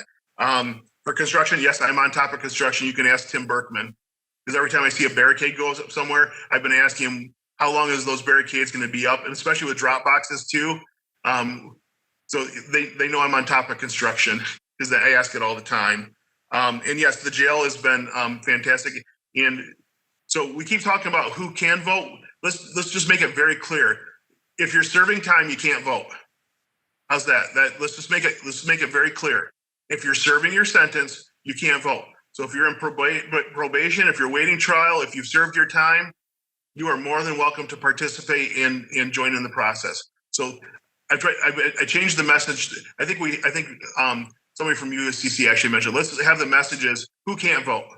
For construction, yes, I'm on top of construction. You can ask Tim Berkman, because every time I see a barricade goes up somewhere, I've been asking him, how long is those barricades going to be up? And especially with drop boxes too. So they know I'm on top of construction because I ask it all the time. And yes, the jail has been fantastic. And so we keep talking about who can vote. Let's just make it very clear. If you're serving time, you can't vote. How's that? Let's make it very clear. If you're serving your sentence, you can't vote. So if you're in probation, if you're waiting trial, if you've served your time, you are more than welcome to participate in joining the process. So I changed the message. I think somebody from USCC actually mentioned, let's have the messages, who can't vote?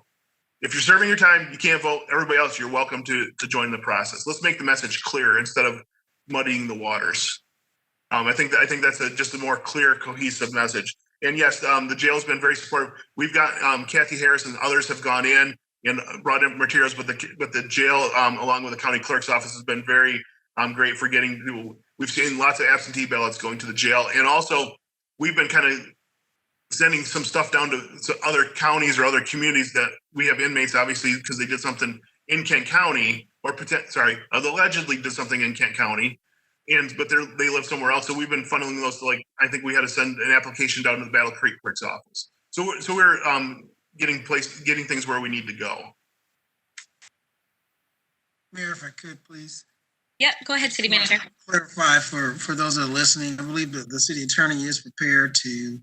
If you're serving your time, you can't vote. Everybody else, you're welcome to join the process. Let's make the message clear instead of muddying the waters. I think that's just a more clear, cohesive message. And yes, the jail's been very supportive. We've got Kathy Harris and others have gone in and brought in materials, but the jail, along with the county clerk's office, has been very great for getting people. We've seen lots of absentee ballots going to the jail, and also we've been kind of sending some stuff down to other counties or other communities that we have inmates, obviously, because they did something in Kent County, or allegedly did something in Kent County. But they live somewhere else, so we've been funneling those to, like, I think we had to send an application down to the Battle Creek clerk's office. So we're getting things where we need to go. Mayor, if I could, please. Yeah, go ahead, City Manager. Clarify for those that are listening. I believe that the city attorney is prepared to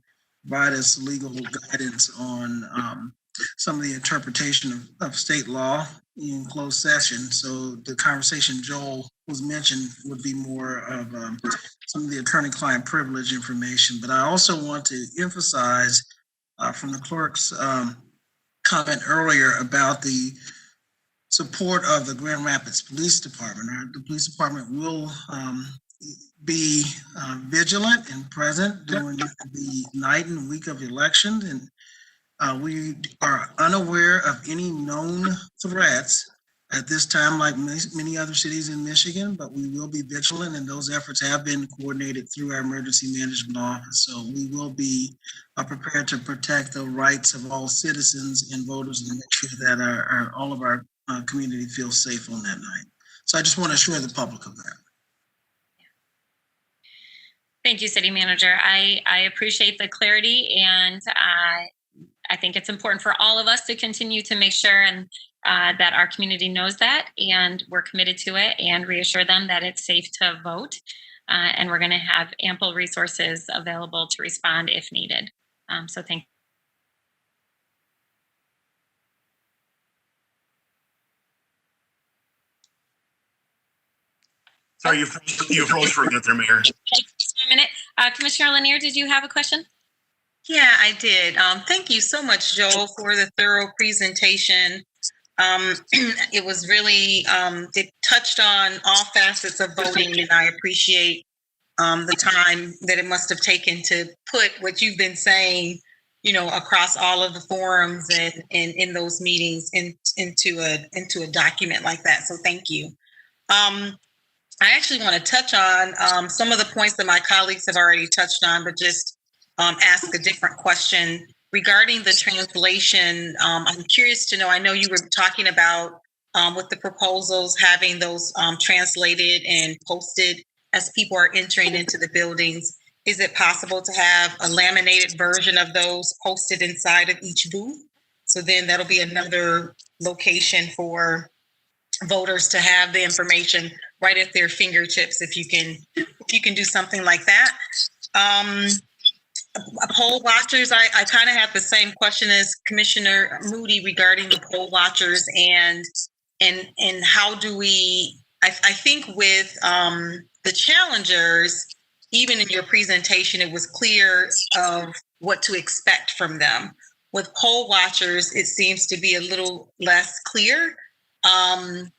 provide us legal guidance on some of the interpretation of state law in closed session. So the conversation Joel was mentioned would be more of some of the attorney-client privilege information. But I also want to emphasize from the clerk's comment earlier about the support of the Grand Rapids Police Department. The police department will be vigilant and present during the night and week of elections, and we are unaware of any known threats at this time, like many other cities in Michigan, but we will be vigilant, and those efforts have been coordinated through our emergency management office. So we will be prepared to protect the rights of all citizens and voters and make sure that all of our community feels safe on that night. So I just want to assure the public of that. Thank you, City Manager. I appreciate the clarity, and I think it's important for all of us to continue to make sure and that our community knows that, and we're committed to it, and reassure them that it's safe to vote. And we're going to have ample resources available to respond if needed. So thank you. Sorry, you froze for a minute there, Mayor. A minute. Commissioner Lanier, did you have a question? Yeah, I did. Thank you so much, Joel, for the thorough presentation. It was really, it touched on all facets of voting, and I appreciate the time that it must have taken to put what you've been saying, you know, across all of the forums and in those meetings into a document like that. So thank you. I actually want to touch on some of the points that my colleagues have already touched on, but just ask a different question regarding the translation. I'm curious to know, I know you were talking about with the proposals having those translated and posted as people are entering into the buildings. Is it possible to have a laminated version of those posted inside of each booth? So then that'll be another location for voters to have the information right at their fingertips, if you can do something like that. Poll watchers, I kind of have the same question as Commissioner Moody regarding the poll watchers, and how do we, I think with the challengers, even in your presentation, it was clear of what to expect from them. With poll watchers, it seems to be a little less clear. And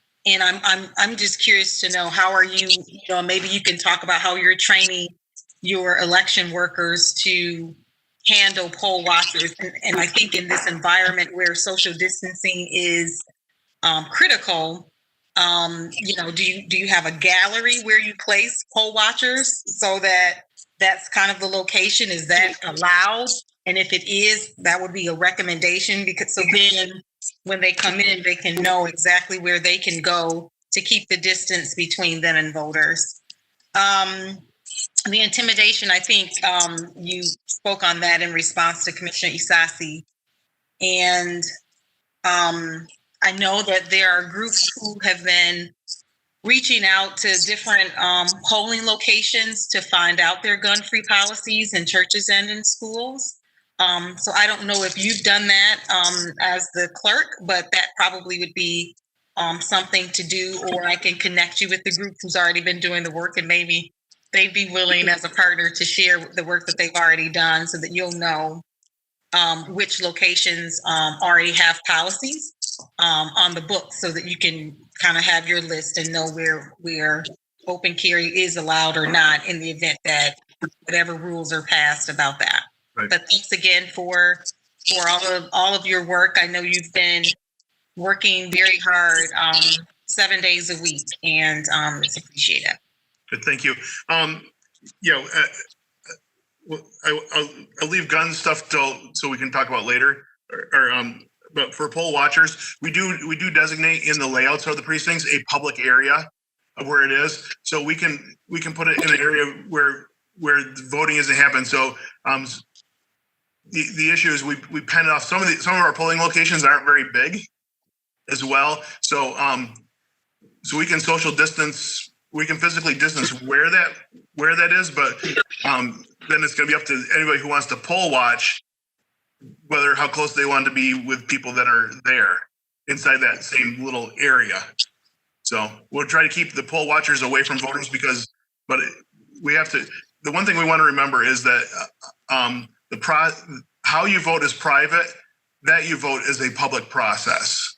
I'm just curious to know, how are you, maybe you can talk about how you're training your election workers to handle poll watchers. And I think in this environment where social distancing is critical, do you have a gallery where you place poll watchers so that that's kind of the location? Is that allowed? And if it is, that would be a recommendation, because so then when they come in, they can know exactly where they can go to keep the distance between them and voters. The intimidation, I think you spoke on that in response to Commissioner Isasi. And I know that there are groups who have been reaching out to different polling locations to find out their gun-free policies in churches and in schools. So I don't know if you've done that as the clerk, but that probably would be something to do, or I can connect you with the group who's already been doing the work, and maybe they'd be willing as a partner to share the work that they've already done, so that you'll know which locations already have policies on the book, so that you can kind of have your list and know where open carry is allowed or not in the event that whatever rules are passed about that. Right. But thanks again for all of your work. I know you've been working very hard 7 days a week, and it's appreciated. Good, thank you. I'll leave gun stuff so we can talk about later. But for poll watchers, we do designate in the layouts of the precincts a public area of where it is, so we can put it in an area where voting isn't happening. So the issue is we pen off some of our polling locations aren't very big as well. So we can social distance, we can physically distance where that is, but then it's going to be up to anybody who wants to poll watch how close they want to be with people that are there inside that same little area. So we'll try to keep the poll watchers away from voters, but we have to. The one thing we want to remember is that how you vote is private. That you vote is a public process.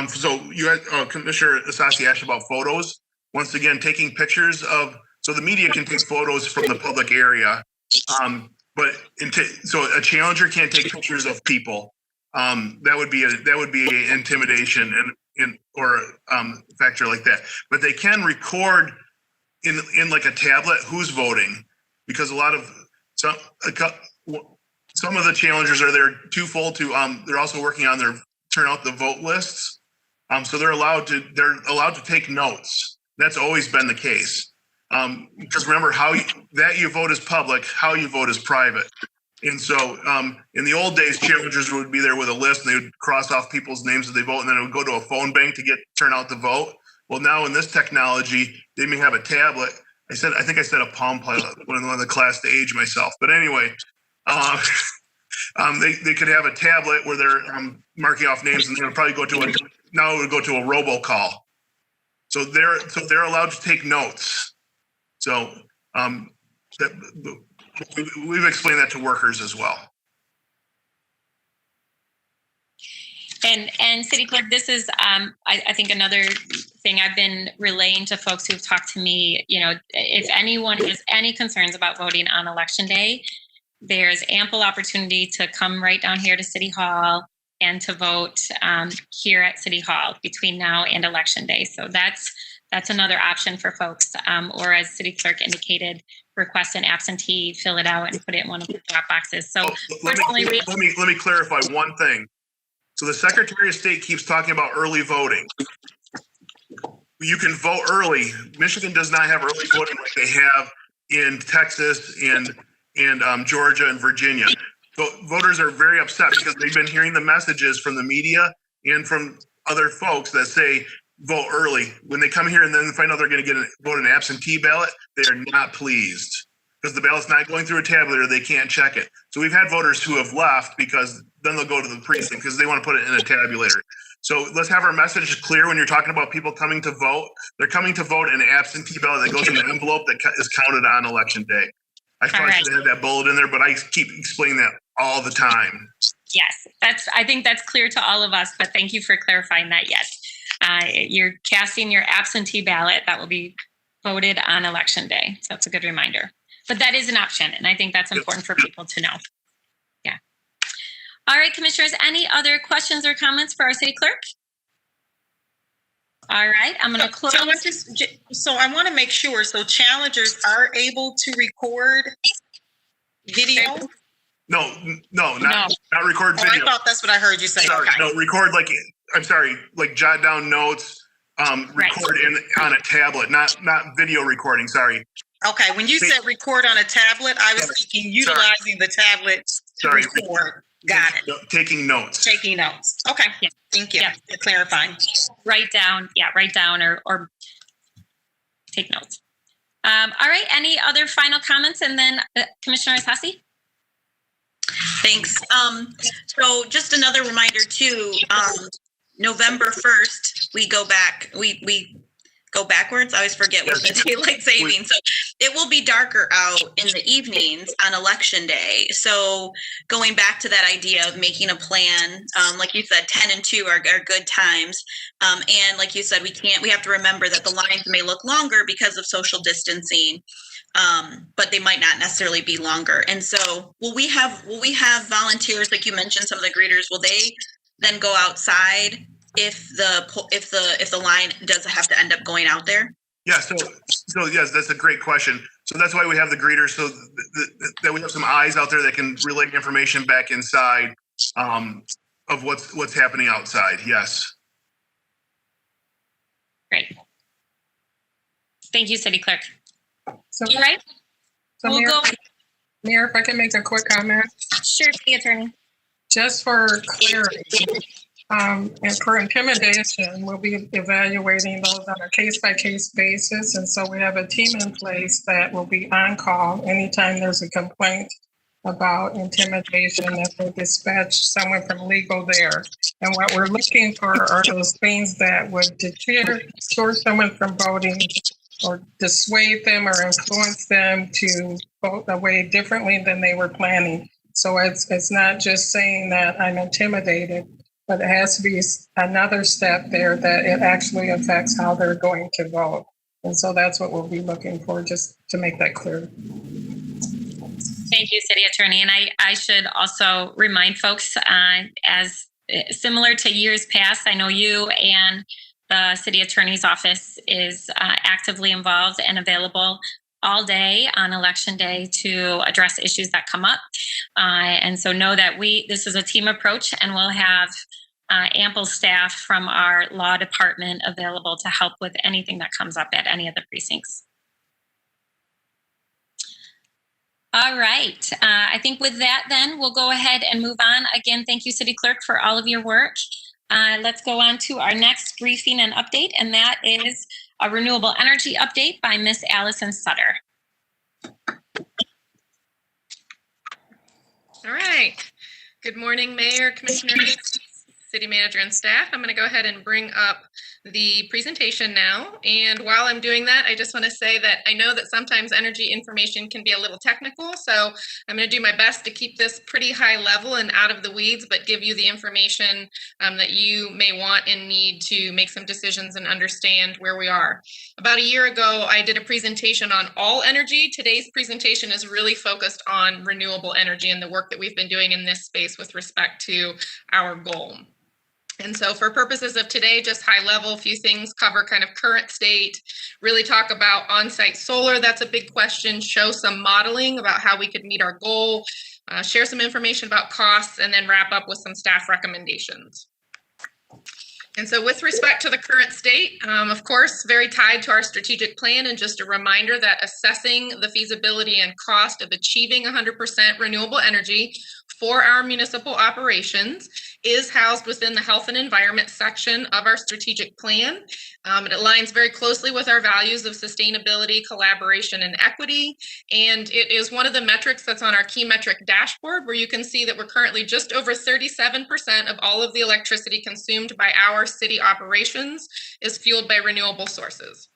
So you had Commissioner Isasi asked about photos. Once again, taking pictures so the media can take photos from the public area. So a challenger can't take pictures of people. That would be an intimidation or a factor like that. But they can record in like a tablet who's voting, because some of the challengers are there twofold to they're also working on their turn out the vote lists. So they're allowed to take notes. That's always been the case. Because remember, you vote is public, how you vote is private. And so in the old days, challengers would be there with a list and they would cross off people's names as they vote, and then it would go to a phone bank to get turn out the vote. Well, now in this technology, they may have a tablet. I think I said a Palm Pilot when the class to age myself. But anyway, they could have a tablet where they're marking off names, and they'll probably go to it would go to a robocall. So they're allowed to take notes. So we've explained that to workers as well. And City Clerk, this is, I think, another thing I've been relaying to folks who've talked to me. If anyone has any concerns about voting on Election Day, there's ample opportunity to come right down here to City Hall and to vote here at City Hall between now and Election Day. So that's another option for folks. Or as City Clerk indicated, request an absentee, fill it out, and put it in one of the drop boxes. So let me clarify one thing. So the Secretary of State keeps talking about early voting. You can vote early. Michigan does not have early voting like they have in Texas and Georgia and Virginia. Voters are very upset because they've been hearing the messages from the media and from other folks that say vote early. When they come here and then find out they're going to vote an absentee ballot, they are not pleased because the ballot's not going through a tabulator. They can't check it. So we've had voters who have left because then they'll go to the precinct because they want to put it in a tabulator. So let's have our message clear when you're talking about people coming to vote. They're coming to vote in an absentee ballot that goes in an envelope that is counted on Election Day. I probably should have had that bullet in there, but I keep explaining that all the time. Yes, I think that's clear to all of us, but thank you for clarifying that. Yes, you're casting your absentee ballot that will be voted on Election Day. So that's a good reminder. But that is an option, and I think that's important for people to know. Yeah. All right, Commissioners, any other questions or comments for our City Clerk? All right, I'm going to close. So I want to make sure, so challengers are able to record video? No, not record video. I thought that's what I heard you say. Sorry, okay. No, record like jot down notes, record on a tablet, not video recording, sorry. Okay, when you said record on a tablet, I was thinking utilizing the tablet to record. Got it. Taking notes. Taking notes. Okay. Yeah. Thank you for clarifying. Write down or take notes. All right. Any other final comments? And then Commissioner Isasi? Thanks. So just another reminder too, November 1st, we go back, we go backwards. I always forget what the daylight saving. So it will be darker out in the evenings on Election Day. So going back to that idea of making a plan, like you said, 10 and 2 are good times. And like you said, we have to remember that the lines may look longer because of social distancing, but they might not necessarily be longer. And so will we have volunteers, like you mentioned, some of the greeters, will they then go outside if the line does have to end up going out there? Yeah, so yes, that's a great question. So that's why we have the greeters, so that we have some eyes out there that can relay information back inside of what's happening outside. Yes. Great. Thank you, City Clerk. So, all right. So Mayor, if I can make a quick comment. Sure, City Attorney. Just for clarity, and for intimidation, we'll be evaluating those on a case-by-case basis. And so we have a team in place that will be on call anytime there's a complaint about intimidation, that will dispatch someone from legal there. And what we're looking for are those things that would deter someone from voting or dissuade them or influence them to vote a way differently than they were planning. So it's not just saying that I'm intimidated, but it has to be another step there that it actually affects how they're going to vote. And so that's what we'll be looking for, just to make that clear. Thank you, City Attorney. And I should also remind folks, as similar to years past, I know you and the City Attorney's Office is actively involved and available all day on Election Day to address issues that come up. And so know that this is a team approach, and we'll have ample staff from our law department available to help with anything that comes up at any of the precincts. All right. I think with that, then we'll go ahead and move on. Again, thank you, City Clerk, for all of your work. Let's go on to our next briefing and update, and that is a renewable energy update by Miss Allison Sutter. All right. Good morning, Mayor, Commissioners, City Manager, and staff. I'm going to go ahead and bring up the presentation now. And while I'm doing that, I just want to say that I know that sometimes energy information can be a little technical, so I'm going to do my best to keep this pretty high level and out of the weeds, but give you the information that you may want and need to make some decisions and understand where we are. About a year ago, I did a presentation on all energy. Today's presentation is really focused on renewable energy and the work that we've been doing in this space with respect to our goal. And so for purposes of today, just high level, a few things, cover kind of current state, really talk about on-site solar. That's a big question. Show some modeling about how we could meet our goal, share some information about costs, and then wrap up with some staff recommendations. And so with respect to the current state, of course, very tied to our strategic plan, and just a reminder that assessing the feasibility and cost of achieving 100% renewable energy for our municipal operations is housed within the health and environment section of our strategic plan. It aligns very closely with our values of sustainability, collaboration, and equity. And it is one of the metrics that's on our key metric dashboard, where you can see that we're currently just over 37% of all of the electricity consumed by our city operations is fueled by renewable sources.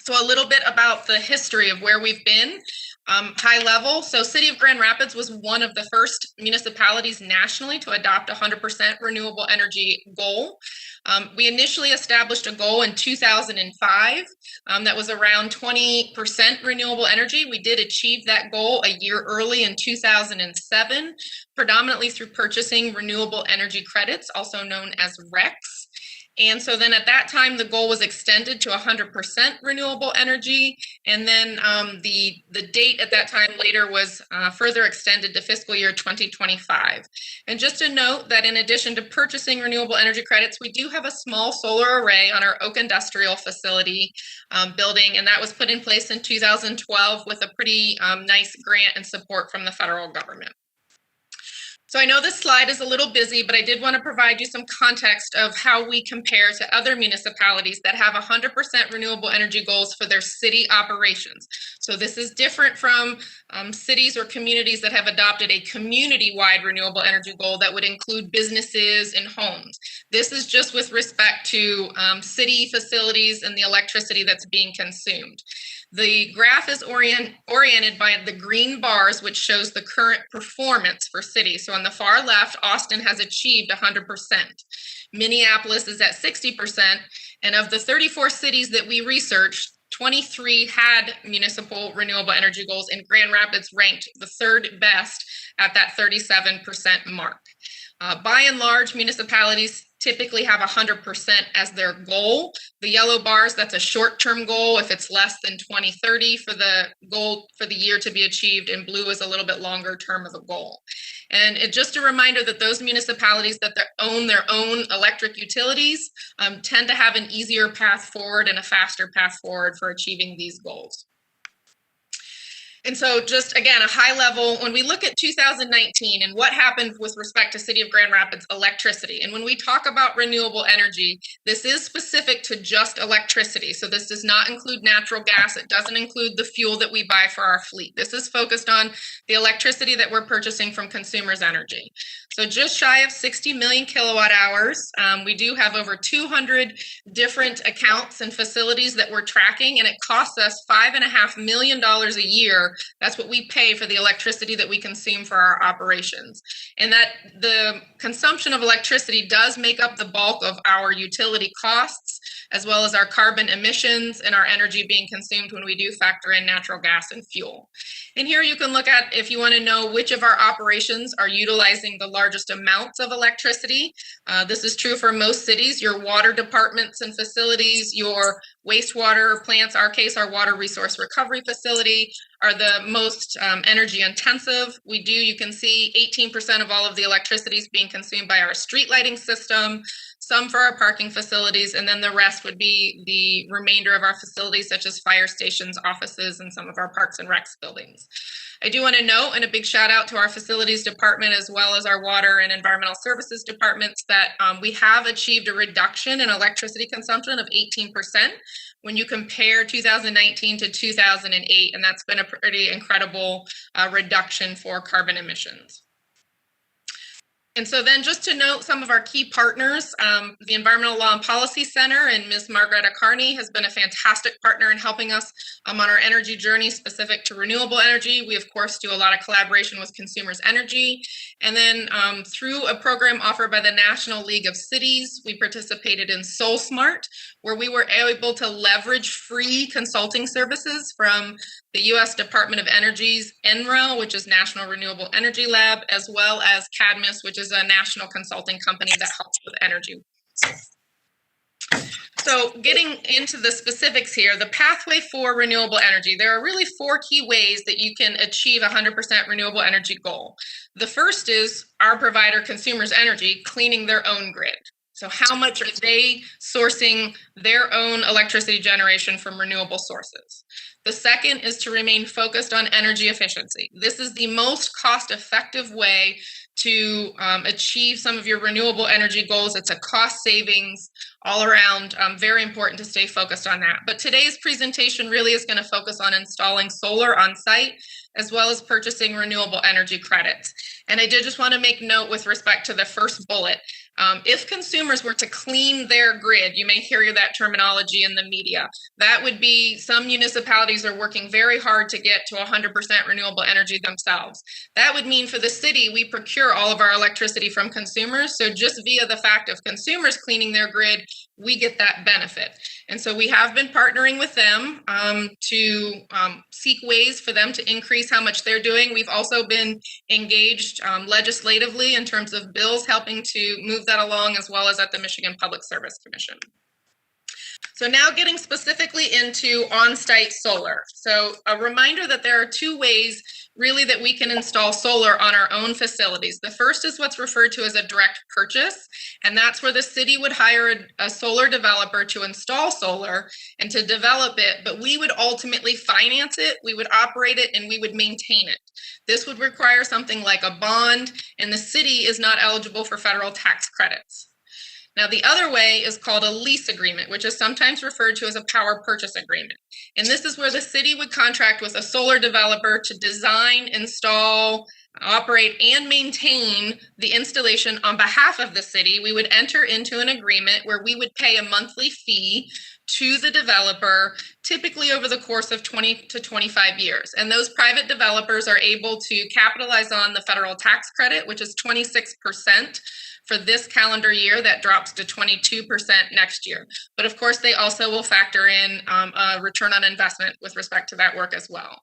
So a little bit about the history of where we've been. High level, so City of Grand Rapids was one of the first municipalities nationally to adopt 100% renewable energy goal. We initially established a goal in 2005 that was around 20% renewable energy. We did achieve that goal a year early in 2007, predominantly through purchasing renewable energy credits, also known as RECs. And so then at that time, the goal was extended to 100% renewable energy. And then the date at that time later was further extended to fiscal year 2025. And just a note that in addition to purchasing renewable energy credits, we do have a small solar array on our Oak Industrial Facility building. And that was put in place in 2012 with a pretty nice grant and support from the federal government. So I know this slide is a little busy, but I did want to provide you some context of how we compare to other municipalities that have 100% renewable energy goals for their city operations. So this is different from cities or communities that have adopted a community-wide renewable energy goal that would include businesses and homes. This is just with respect to city facilities and the electricity that's being consumed. The graph is oriented by the green bars, which shows the current performance for cities. So on the far left, Austin has achieved 100%. Minneapolis is at 60%. And of the 34 cities that we researched, 23 had municipal renewable energy goals, and Grand Rapids ranked the third best at that 37% mark. By and large, municipalities typically have 100% as their goal. The yellow bars, that's a short-term goal if it's less than 2030 for the goal for the year to be achieved, and blue is a little bit longer term of a goal. And just a reminder that those municipalities that own their own electric utilities tend to have an easier path forward and a faster path forward for achieving these goals. And so just again, a high level, when we look at 2019 and what happened with respect to City of Grand Rapids electricity, and when we talk about renewable energy, this is specific to just electricity. So this does not include natural gas. It doesn't include the fuel that we buy for our fleet. This is focused on the electricity that we're purchasing from consumers' energy. So just shy of 60 million kilowatt hours. We do have over 200 different accounts and facilities that we're tracking, and it costs us $5.5 million a year. That's what we pay for the electricity that we consume for our operations. And that the consumption of electricity does make up the bulk of our utility costs, as well as our carbon emissions and our energy being consumed when we do factor in natural gas and fuel. And here you can look at, if you want to know which of our operations are utilizing the largest amounts of electricity. This is true for most cities. Your water departments and facilities, your wastewater plants, our case, our water resource recovery facility, are the most energy intensive. You can see 18% of all of the electricity is being consumed by our street lighting system, some for our parking facilities, and then the rest would be the remainder of our facilities, such as fire stations, offices, and some of our parks and recs buildings. I do want to note, and a big shout out to our facilities department as well as our water and environmental services departments, that we have achieved a reduction in electricity consumption of 18% when you compare 2019 to 2008, and that's been a pretty incredible reduction for carbon emissions. And so then just to note some of our key partners, the Environmental Law and Policy Center and Ms. Margaretta Carney has been a fantastic partner in helping us on our energy journey specific to renewable energy. We, of course, do a lot of collaboration with Consumers Energy. And then through a program offered by the National League of Cities, we participated in SoulSmart, where we were able to leverage free consulting services from the U.S. Department of Energy's NREL, which is National Renewable Energy Lab, as well as Cadmus, which is a national consulting company that helps with energy. So getting into the specifics here, the pathway for renewable energy, there are really 4 key ways that you can achieve 100% renewable energy goal. The first is our provider, Consumers Energy, cleaning their own grid. So how much are they sourcing their own electricity generation from renewable sources? The second is to remain focused on energy efficiency. This is the most cost-effective way to achieve some of your renewable energy goals. It's a cost savings all around, very important to stay focused on that. But today's presentation really is going to focus on installing solar on site, as well as purchasing renewable energy credits. And I did just want to make note with respect to the first bullet. If consumers were to clean their grid, you may hear that terminology in the media. That would be, some municipalities are working very hard to get to 100% renewable energy themselves. That would mean for the city, we procure all of our electricity from consumers. So just via the fact of consumers cleaning their grid, we get that benefit. And so we have been partnering with them to seek ways for them to increase how much they're doing. We've also been engaged legislatively in terms of bills helping to move that along, as well as at the Michigan Public Service Commission. So now getting specifically into on-site solar. So a reminder that there are 2 ways really that we can install solar on our own facilities. The first is what's referred to as a direct purchase, and that's where the city would hire a solar developer to install solar and to develop it, but we would ultimately finance it, we would operate it, and we would maintain it. This would require something like a bond, and the city is not eligible for federal tax credits. Now, the other way is called a lease agreement, which is sometimes referred to as a power purchase agreement. And this is where the city would contract with a solar developer to design, install, operate, and maintain the installation on behalf of the city. We would enter into an agreement where we would pay a monthly fee to the developer, typically over the course of 20 to 25 years. And those private developers are able to capitalize on the federal tax credit, which is 26%. For this calendar year, that drops to 22% next year. But of course, they also will factor in a return on investment with respect to that work as well.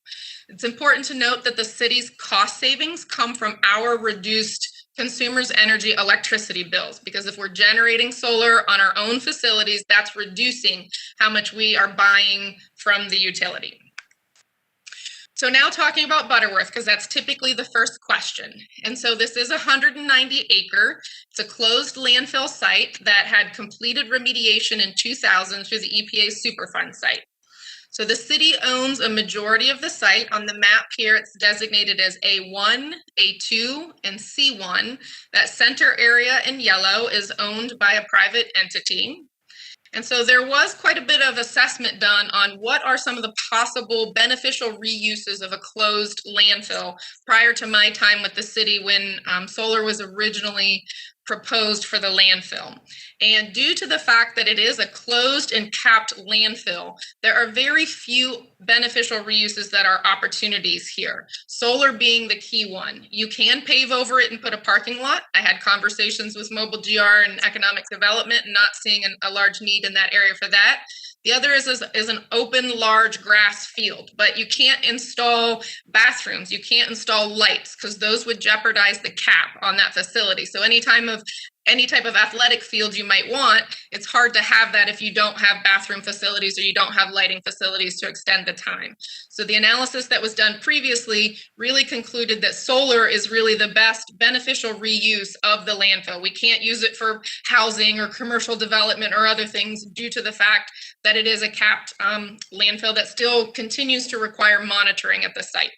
It's important to note that the city's cost savings come from our reduced consumers' energy electricity bills, because if we're generating solar on our own facilities, that's reducing how much we are buying from the utility. So now talking about Butterworth, because that's typically the first question. And so this is 190 acre. It's a closed landfill site that had completed remediation in 2000 through the EPA's Superfund site. So the city owns a majority of the site. On the map here, it's designated as A1, A2, and C1. That center area in yellow is owned by a private entity. And so there was quite a bit of assessment done on what are some of the possible beneficial reuses of a closed landfill prior to my time with the city when solar was originally proposed for the landfill. And due to the fact that it is a closed and capped landfill, there are very few beneficial reuses that are opportunities here. Solar being the key one. You can pave over it and put a parking lot. I had conversations with Mobile GR and Economic Development, and not seeing a large need in that area for that. The other is an open, large grass field, but you can't install bathrooms. You can't install lights because those would jeopardize the cap on that facility. So any time of any type of athletic field you might want, it's hard to have that if you don't have bathroom facilities or you don't have lighting facilities to extend the time. So the analysis that was done previously really concluded that solar is really the best beneficial reuse of the landfill. We can't use it for housing or commercial development or other things due to the fact that it is a capped landfill that still continues to require monitoring at the site.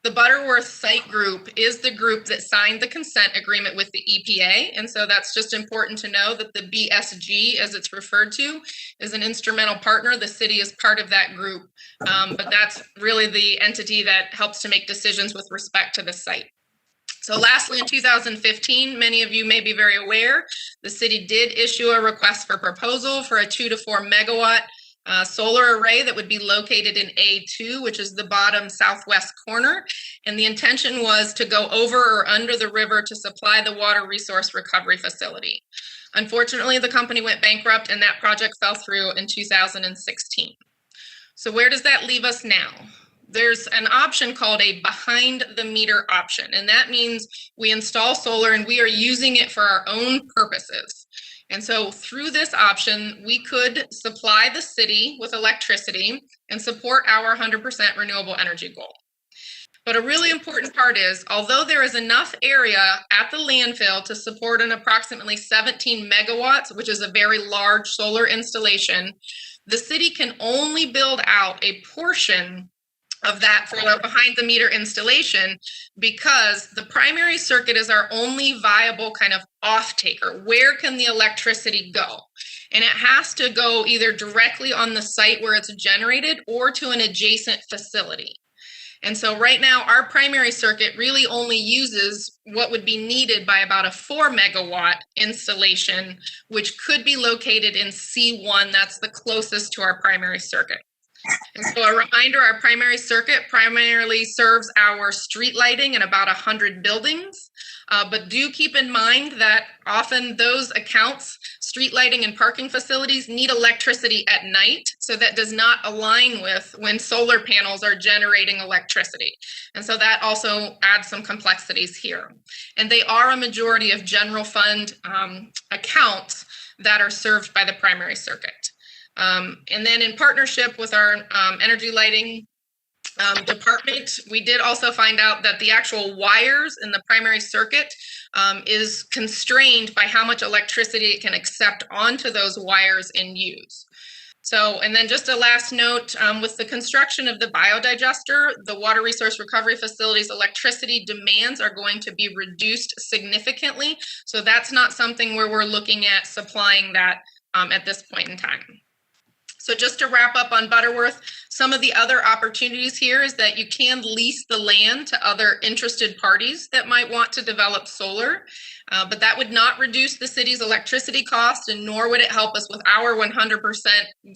The Butterworth Site Group is the group that signed the consent agreement with the EPA. And so that's just important to know that the BSG, as it's referred to, is an instrumental partner. The city is part of that group, but that's really the entity that helps to make decisions with respect to the site. So lastly, in 2015, many of you may be very aware, the city did issue a request for proposal for a 2 to 4 megawatt solar array that would be located in A2, which is the bottom southwest corner. And the intention was to go over or under the river to supply the water resource recovery facility. Unfortunately, the company went bankrupt and that project fell through in 2016. So where does that leave us now? There's an option called a behind the meter option, and that means we install solar and we are using it for our own purposes. And so through this option, we could supply the city with electricity and support our 100% renewable energy goal. But a really important part is, although there is enough area at the landfill to support an approximately 17 megawatts, which is a very large solar installation, the city can only build out a portion of that for the behind the meter installation because the primary circuit is our only viable kind of off taker. Where can the electricity go? And it has to go either directly on the site where it's generated or to an adjacent facility. And so right now our primary circuit really only uses what would be needed by about a 4 megawatt installation, which could be located in C1. That's the closest to our primary circuit. And so a reminder, our primary circuit primarily serves our street lighting in about 100 buildings. But do keep in mind that often those accounts, street lighting and parking facilities, need electricity at night. So that does not align with when solar panels are generating electricity. And so that also adds some complexities here. And they are a majority of general fund accounts that are served by the primary circuit. And then in partnership with our energy lighting department, we did also find out that the actual wires in the primary circuit is constrained by how much electricity it can accept onto those wires and use. So, and then just a last note, with the construction of the biodigester, the water resource recovery facility's electricity demands are going to be reduced significantly. So that's not something where we're looking at supplying that at this point in time. So just to wrap up on Butterworth, some of the other opportunities here is that you can lease the land to other interested parties that might want to develop solar, but that would not reduce the city's electricity cost, and nor would it help us with our 100%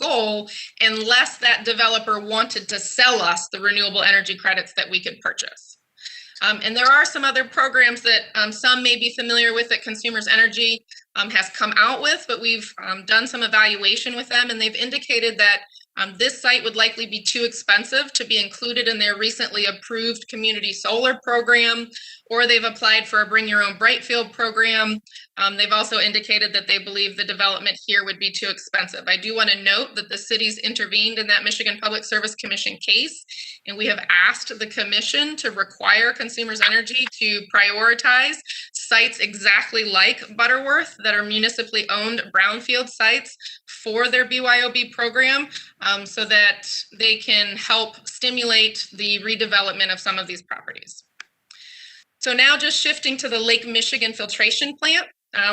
goal unless that developer wanted to sell us the renewable energy credits that we could purchase. And there are some other programs that some may be familiar with that Consumers Energy has come out with, but we've done some evaluation with them, and they've indicated that this site would likely be too expensive to be included in their recently approved community solar program, or they've applied for a Bring Your Own Brightfield program. They've also indicated that they believe the development here would be too expensive. I do want to note that the city's intervened in that Michigan Public Service Commission case, and we have asked the commission to require Consumers Energy to prioritize sites exactly like Butterworth that are municipally owned brownfield sites for their BYOB program, so that they can help stimulate the redevelopment of some of these properties. So now just shifting to the Lake Michigan filtration plant.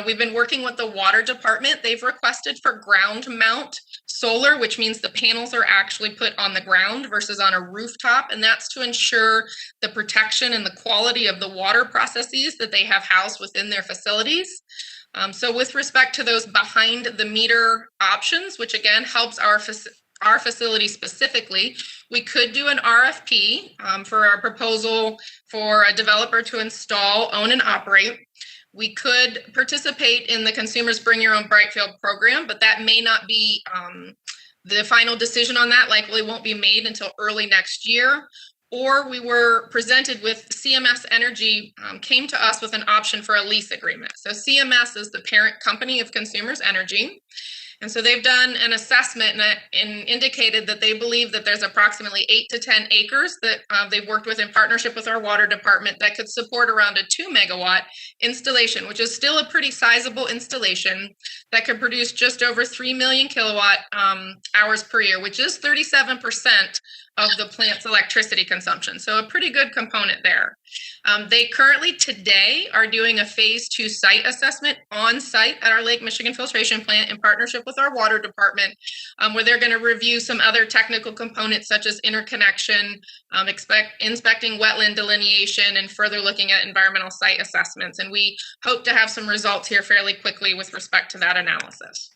We've been working with the water department. They've requested for ground mount solar, which means the panels are actually put on the ground versus on a rooftop. And that's to ensure the protection and the quality of the water processes that they have housed within their facilities. So with respect to those behind the meter options, which again helps our facility specifically, we could do an RFP for our proposal for a developer to install, own, and operate. We could participate in the Consumers Bring Your Own Brightfield program, but that may not be the final decision on that likely won't be made until early next year. or we were presented with CMS Energy came to us with an option for a lease agreement. So CMS is the parent company of Consumers Energy. And so they've done an assessment and indicated that they believe that there's approximately 8 to 10 acres that they've worked with in partnership with our water department that could support around a 2 megawatt installation, which is still a pretty sizable installation that could produce just over 3 million kilowatt hours per year, which is 37% of the plant's electricity consumption. So a pretty good component there. They currently today are doing a phase 2 site assessment on site at our Lake Michigan filtration plant in partnership with our water department, where they're going to review some other technical components such as interconnection, inspecting wetland delineation, and further looking at environmental site assessments. And we hope to have some results here fairly quickly with respect to that analysis.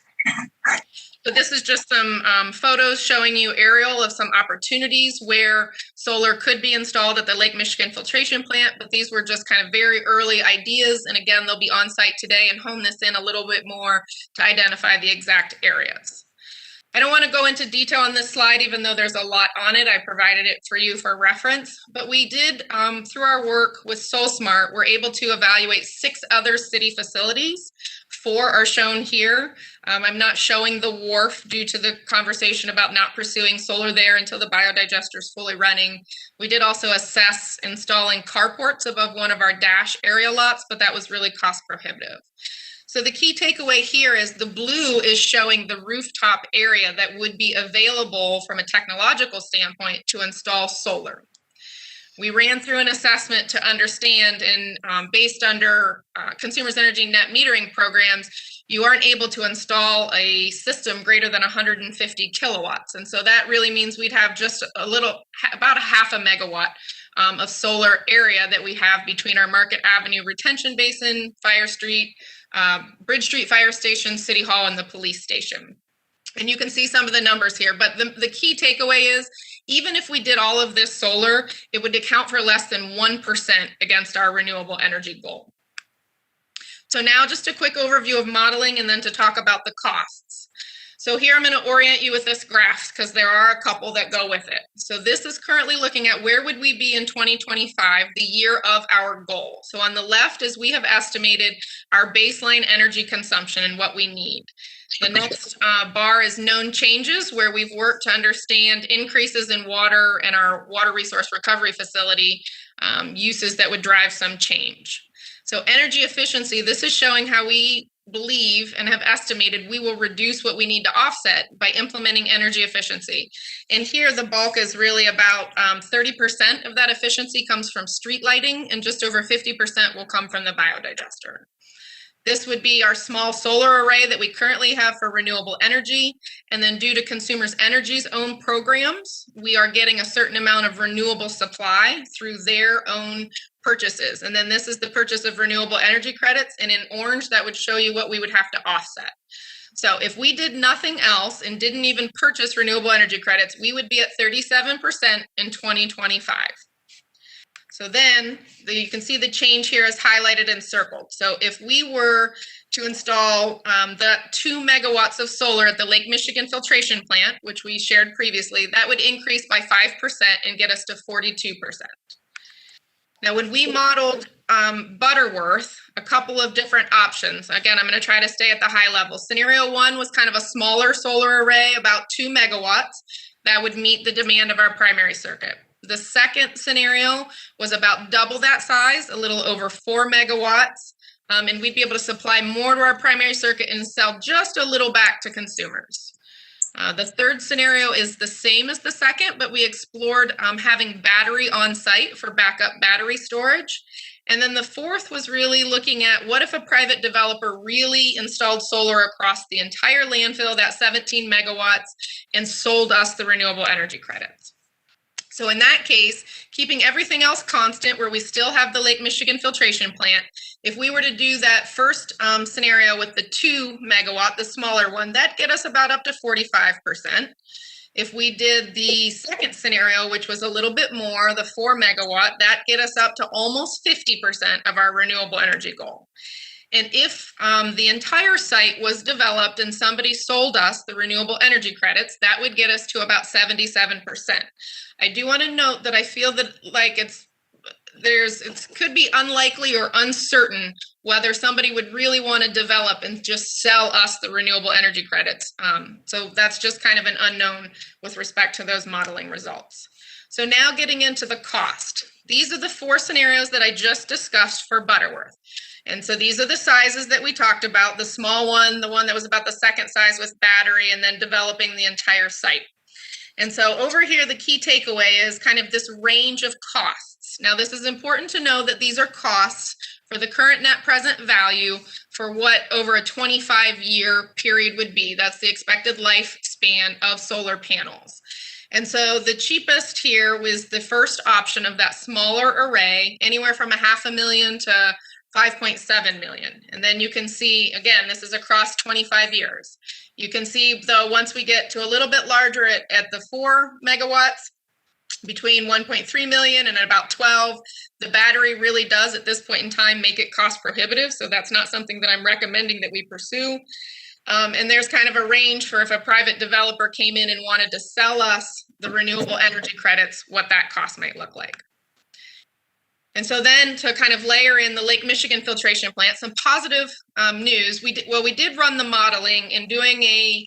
But this is just some photos showing you aerial of some opportunities where solar could be installed at the Lake Michigan filtration plant, but these were just kind of very early ideas. And again, they'll be on site today and hone this in a little bit more to identify the exact areas. I don't want to go into detail on this slide, even though there's a lot on it. I provided it for you for reference, but we did, through our work with SolSmart, we're able to evaluate 6 other city facilities. 4 are shown here. I'm not showing the wharf due to the conversation about not pursuing solar there until the biodigester is fully running. We did also assess installing carports above one of our dash area lots, but that was really cost prohibitive. So the key takeaway here is the blue is showing the rooftop area that would be available from a technological standpoint to install solar. We ran through an assessment to understand, and based under Consumers Energy net metering programs, you aren't able to install a system greater than 150 kilowatts. And so that really means we'd have just about a half a megawatt of solar area that we have between our Market Avenue retention basin, Fire Street, Bridge Street Fire Station, City Hall, and the police station. And you can see some of the numbers here, but the key takeaway is, even if we did all of this solar, it would account for less than 1% against our renewable energy goal. So now just a quick overview of modeling and then to talk about the costs. So here I'm going to orient you with this graph because there are a couple that go with it. So this is currently looking at where would we be in 2025, the year of our goal. So on the left is we have estimated our baseline energy consumption and what we need. The next bar is known changes, where we've worked to understand increases in water and our water resource recovery facility uses that would drive some change. So energy efficiency, this is showing how we believe and have estimated we will reduce what we need to offset by implementing energy efficiency. And here the bulk is really about 30% of that efficiency comes from street lighting, and just over 50% will come from the biodigester. This would be our small solar array that we currently have for renewable energy. And then due to Consumers Energy's own programs, we are getting a certain amount of renewable supply through their own purchases. And then this is the purchase of renewable energy credits. And in orange, that would show you what we would have to offset. So if we did nothing else and didn't even purchase renewable energy credits, we would be at 37% in 2025. So then you can see the change here is highlighted and circled. So if we were to install the 2 megawatts of solar at the Lake Michigan filtration plant, which we shared previously, that would increase by 5% and get us to 42%. Now, when we modeled Butterworth, a couple of different options. Again, I'm going to try to stay at the high level. Scenario 1 was kind of a smaller solar array, about 2 megawatts, that would meet the demand of our primary circuit. The second scenario was about double that size, a little over 4 megawatts, and we'd be able to supply more to our primary circuit and sell just a little back to consumers. The third scenario is the same as the second, but we explored having battery on site for backup battery storage. And then the fourth was really looking at what if a private developer really installed solar across the entire landfill, that 17 megawatts, and sold us the renewable energy credits. So in that case, keeping everything else constant, where we still have the Lake Michigan filtration plant, if we were to do that first scenario with the 2 megawatt, the smaller one, that'd get us about up to 45%. If we did the second scenario, which was a little bit more, the 4 megawatt, that get us up to almost 50% of our renewable energy goal. And if the entire site was developed and somebody sold us the renewable energy credits, that would get us to about 77%. I do want to note that I feel that like it could be unlikely or uncertain whether somebody would really want to develop and just sell us the renewable energy credits. So that's just kind of an unknown with respect to those modeling results. So now getting into the cost. These are the 4 scenarios that I just discussed for Butterworth. And so these are the sizes that we talked about, the small one, the one that was about the second size with battery, and then developing the entire site. And so over here, the key takeaway is kind of this range of costs. Now, this is important to know that these are costs for the current net present value for what over a 25-year period would be. That's the expected lifespan of solar panels. And so the cheapest here was the first option of that smaller array, anywhere from $500,000 to 5.7 million. And then you can see, again, this is across 25 years. You can see, though, once we get to a little bit larger at the 4 megawatts, between 1.3 million and about 12, the battery really does at this point in time make it cost prohibitive. So that's not something that I'm recommending that we pursue. And there's kind of a range for if a private developer came in and wanted to sell us the renewable energy credits, what that cost might look like. And so then to kind of layer in the Lake Michigan filtration plant, some positive news. We did run the modeling, and doing a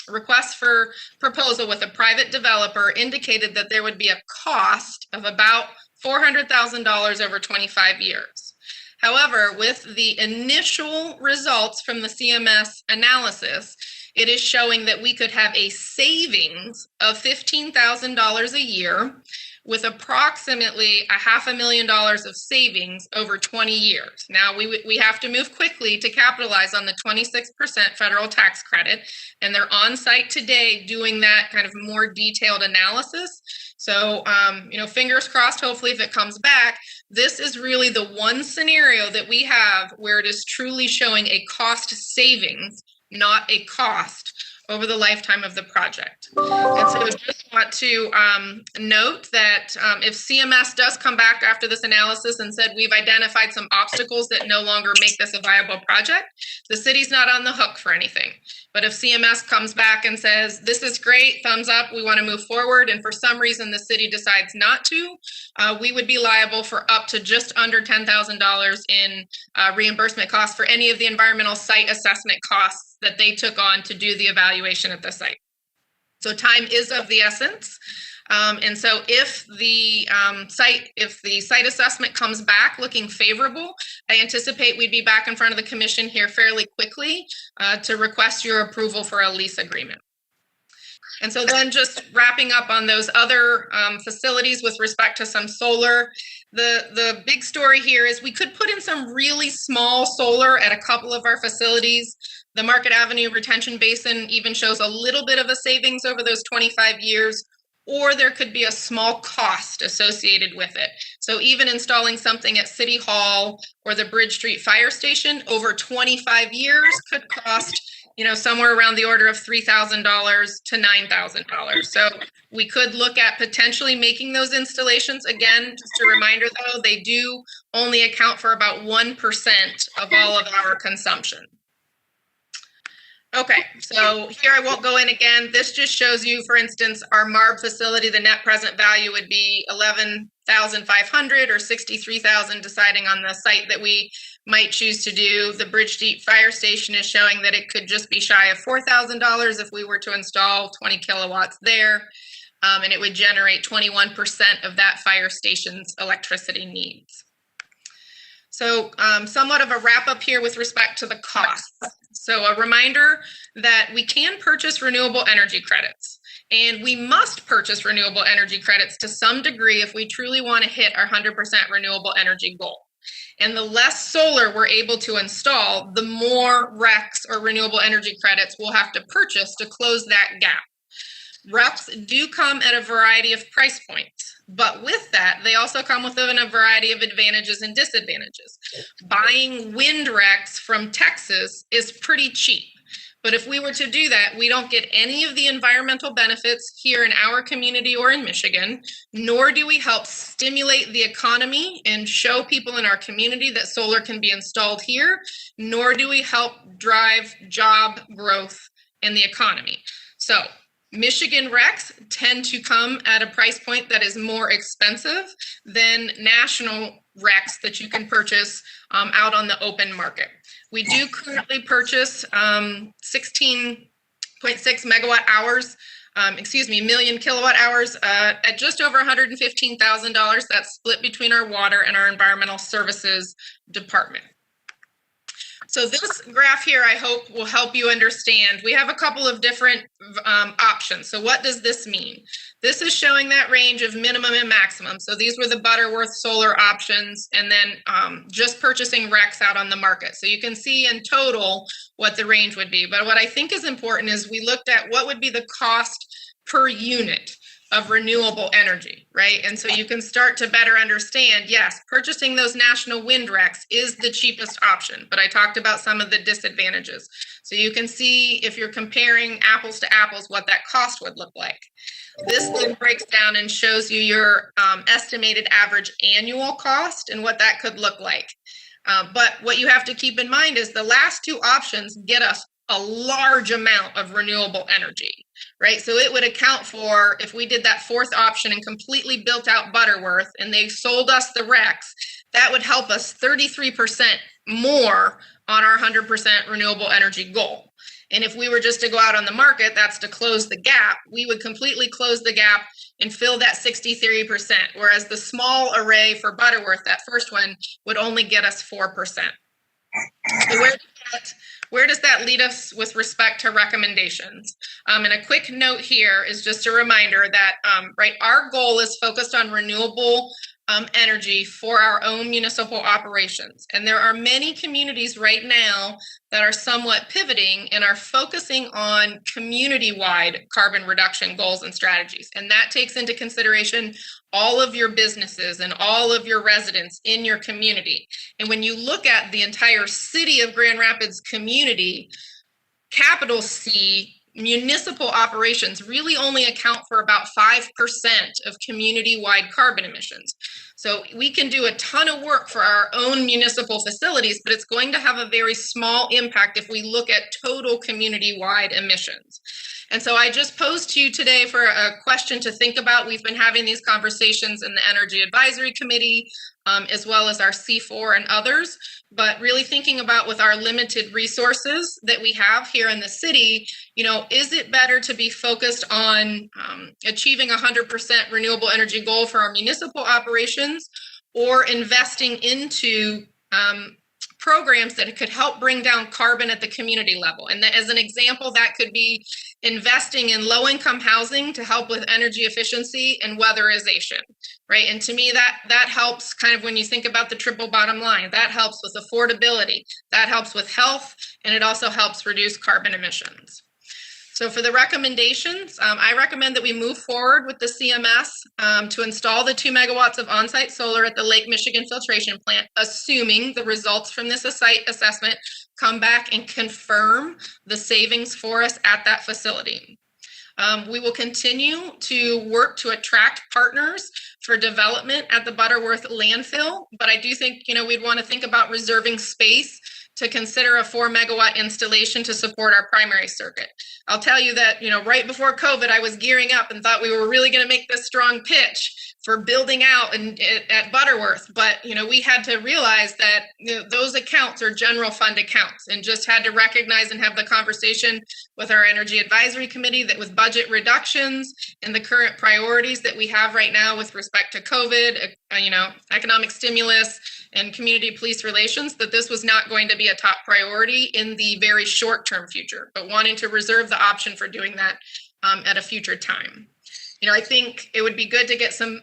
request for proposal with a private developer indicated that there would be a cost of about $400,000 over 25 years. However, with the initial results from the CMS analysis, it is showing that we could have a savings of $15,000 a year, with approximately $500,000 of savings over 20 years. Now, we have to move quickly to capitalize on the 26% federal tax credit, and they're on site today doing that kind of more detailed analysis. So, fingers crossed, hopefully if it comes back, this is really the one scenario that we have where it is truly showing a cost savings, not a cost, over the lifetime of the project. And so I just want to note that if CMS does come back after this analysis and said we've identified some obstacles that no longer make this a viable project, the city's not on the hook for anything. But if CMS comes back and says, this is great, thumbs up, we want to move forward, and for some reason the city decides not to, we would be liable for up to just under $10,000 in reimbursement costs for any of the environmental site assessment costs that they took on to do the evaluation at the site. So time is of the essence. And so if the site assessment comes back looking favorable, I anticipate we'd be back in front of the commission here fairly quickly to request your approval for a lease agreement. And so then just wrapping up on those other facilities with respect to some solar, the big story here is we could put in some really small solar at a couple of our facilities. The Market Avenue Retention Basin even shows a little bit of a savings over those 25 years, or there could be a small cost associated with it. So even installing something at City Hall or the Bridge Street Fire Station over 25 years could cost, somewhere around the order of $3,000 to $9,000. So we could look at potentially making those installations. Again, just a reminder though, they do only account for about 1% of all of our consumption. Okay, so here I won't go in again. This just shows you, for instance, our MARB facility, the net present value would be $11,500 or $63,000, deciding on the site that we might choose to do. The Bridge Street Fire Station is showing that it could just be shy of $4,000 if we were to install 20 kilowatts there, and it would generate 21% of that fire station's electricity needs. So somewhat of a wrap up here with respect to the costs. So a reminder that we can purchase renewable energy credits, and we must purchase renewable energy credits to some degree if we truly want to hit our 100% renewable energy goal. And the less solar we're able to install, the more RECs or renewable energy credits we'll have to purchase to close that gap. RECs do come at a variety of price points, but with that, they also come within a variety of advantages and disadvantages. Buying wind RECs from Texas is pretty cheap, But if we were to do that, we don't get any of the environmental benefits here in our community or in Michigan, nor do we help stimulate the economy and show people in our community that solar can be installed here, nor do we help drive job growth in the economy. So Michigan RECs tend to come at a price point that is more expensive than national RECs that you can purchase out on the open market. We do currently purchase 16.6 megawatt hours, million kilowatt hours at just over $115,000. That's split between our water and our environmental services department. So this graph here, I hope, will help you understand. We have a couple of different options. So what does this mean? This is showing that range of minimum and maximum. So these were the Butterworth solar options, and then just purchasing RECs out on the market. So you can see in total what the range would be. But what I think is important is we looked at what would be the cost per unit of renewable energy, right? And so you can start to better understand, yes, purchasing those national wind RECs is the cheapest option, but I talked about some of the disadvantages. So you can see if you're comparing apples to apples, what that cost would look like. This then breaks down and shows you your estimated average annual cost and what that could look like. But what you have to keep in mind is the last two options get us a large amount of renewable energy, right? So it would account for, if we did that fourth option and completely built out Butterworth and they sold us the RECs, that would help us 33% more on our 100% renewable energy goal. And if we were just to go out on the market, that's to close the gap, we would completely close the gap and fill that 63%, whereas the small array for Butterworth, that first one, would only get us 4%. So where does that lead us with respect to recommendations? And a quick note here is just a reminder that, our goal is focused on renewable energy for our own municipal operations. And there are many communities right now that are somewhat pivoting and are focusing on community-wide carbon reduction goals and strategies. And that takes into consideration all of your businesses and all of your residents in your community. And when you look at the entire city of Grand Rapids community, capital C, municipal operations really only account for about 5% of community-wide carbon emissions. So we can do a ton of work for our own municipal facilities, but it's going to have a very small impact if we look at total community-wide emissions. And so I just posed to you today for a question to think about. We've been having these conversations in the Energy Advisory Committee, as well as our C4 and others, but really thinking about, with our limited resources that we have here in the city, is it better to be focused on achieving 100% renewable energy goal for our municipal operations, or investing into programs that could help bring down carbon at the community level? And as an example, that could be investing in low-income housing to help with energy efficiency and weatherization, right? And to me, that helps kind of when you think about the triple bottom line. That helps with affordability, that helps with health, and it also helps reduce carbon emissions. So for the recommendations, I recommend that we move forward with the CMS to install the 2 megawatts of on-site solar at the Lake Michigan filtration plant, assuming the results from this site assessment come back and confirm the savings for us at that facility. We will continue to work to attract partners for development at the Butterworth landfill, but I do think, we'd want to think about reserving space to consider a 4 megawatt installation to support our primary circuit. I'll tell you that, right before COVID, I was gearing up and thought we were really going to make this strong pitch for building out at Butterworth. But, we had to realize that those accounts are general fund accounts, and just had to recognize and have the conversation with our Energy Advisory Committee that with budget reductions and the current priorities that we have right now with respect to COVID, economic stimulus, and community police relations, that this was not going to be a top priority in the very short-term future, but wanting to reserve the option for doing that at a future time. I think it would be good to get some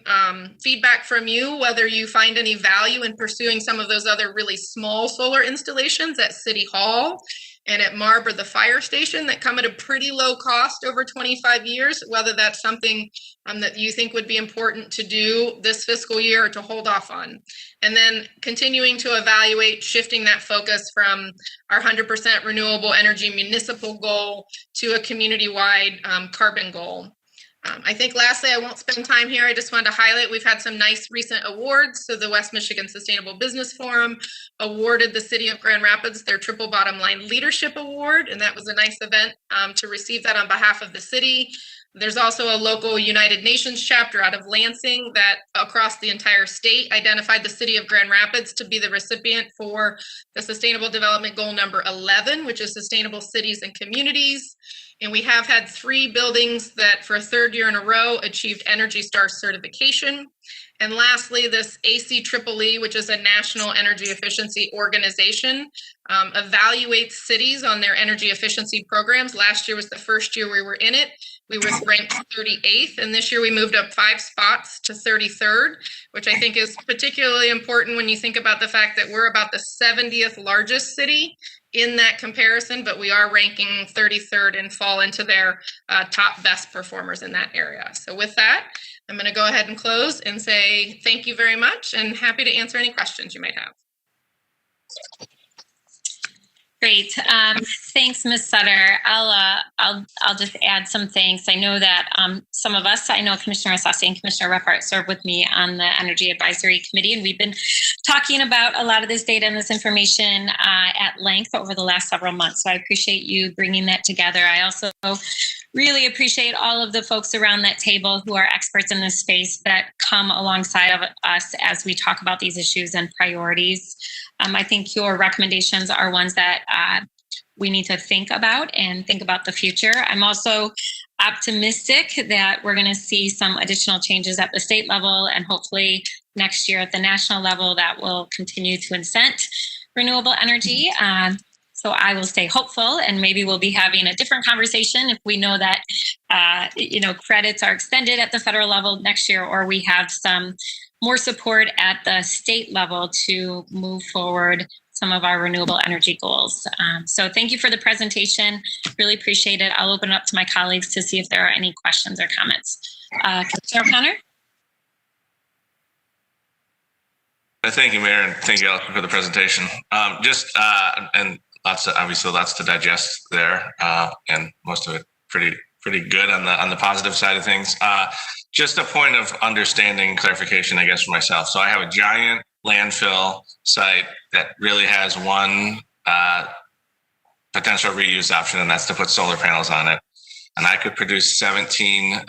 feedback from you, whether you find any value in pursuing some of those other really small solar installations at City Hall, and at Marbre, the fire station, that come at a pretty low cost over 25 years, whether that's something that you think would be important to do this fiscal year or to hold off on. And then continuing to evaluate shifting that focus from our 100% renewable energy municipal goal to a community-wide carbon goal. I think lastly, I won't spend time here. I just wanted to highlight, we've had some nice recent awards. So the West Michigan Sustainable Business Forum awarded the city of Grand Rapids their Triple Bottom Line Leadership Award. And that was a nice event to receive that on behalf of the city. There's also a local United Nations chapter out of Lansing that across the entire state identified the city of Grand Rapids to be the recipient for the Sustainable Development Goal number 11, which is Sustainable Cities and Communities. And we have had 3 buildings that for a 3rd year in a row achieved Energy Star certification. And lastly, this ACEEE, which is a national energy efficiency organization, evaluates cities on their energy efficiency programs. Last year was the first year we were in it. We were ranked 38th, and this year we moved up 5 spots to 33rd, which I think is particularly important when you think about the fact that we're about the 70th largest city in that comparison, but we are ranking 33rd and fall into their top best performers in that area. So with that, I'm going to go ahead and close and say thank you very much and happy to answer any questions you might have. Great. Thanks, Ms. Sutter. I'll just add some thanks. I know that some of us, I know Commissioner Assassi and Commissioner Reppert served with me on the Energy Advisory Committee, and we've been talking about a lot of this data and this information at length over the last several months. So I appreciate you bringing that together. I also really appreciate all of the folks around that table who are experts in this space that come alongside of us as we talk about these issues and priorities. I think your recommendations are ones that we need to think about and think about the future. I'm also optimistic that we're going to see some additional changes at the state level and hopefully next year at the national level that will continue to incent renewable energy. So I will stay hopeful, and maybe we'll be having a different conversation if we know that, credits are extended at the federal level next year, or we have some more support at the state level to move forward some of our renewable energy goals. So thank you for the presentation. Really appreciate it. I'll open it up to my colleagues to see if there are any questions or comments. Commissioner O'Connor? Thank you, Mayor, and thank you, Allison, for the presentation. And obviously lots to digest there, and most of it pretty good on the positive side of things. Just a point of understanding, clarification, I guess, for myself. So I have a giant landfill site that really has one potential reuse option, and that's to put solar panels on it. And I could produce 17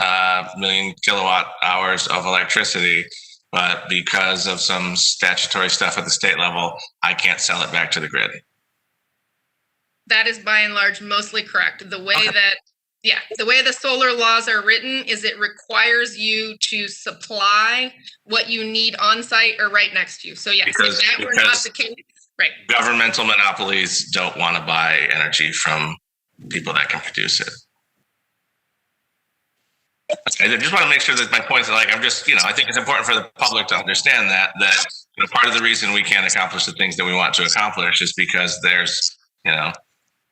million kilowatt hours of electricity, but because of some statutory stuff at the state level, I can't sell it back to the grid. That is by and large mostly correct. The way the way the solar laws are written is it requires you to supply what you need on site or right next to you. So yes, if that were not the case, right. Governmental monopolies don't want to buy energy from people that can produce it. I just want to make sure that my points are I think it's important for the public to understand that part of the reason we can't accomplish the things that we want to accomplish is because there's,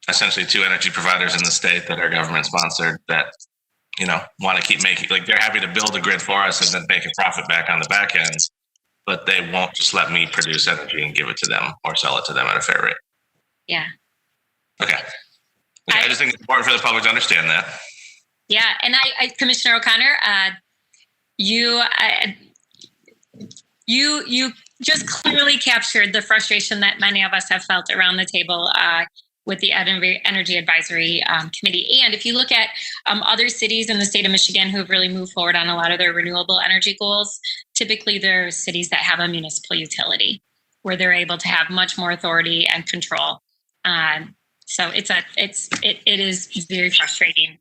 essentially 2 energy providers in the state that are government sponsored that, want to keep making, they're happy to build a grid for us and then make a profit back on the back end, but they won't just let me produce energy and give it to them or sell it to them at a fair rate. Yeah. Okay. I just think it's important for the public to understand that. Yeah. And I Commissioner O'Connor, you just clearly captured the frustration that many of us have felt around the table with the Energy Advisory Committee. And if you look at other cities in the state of Michigan who have really moved forward on a lot of their renewable energy goals, typically they're cities that have a municipal utility where they're able to have much more authority and control. So it is very frustrating.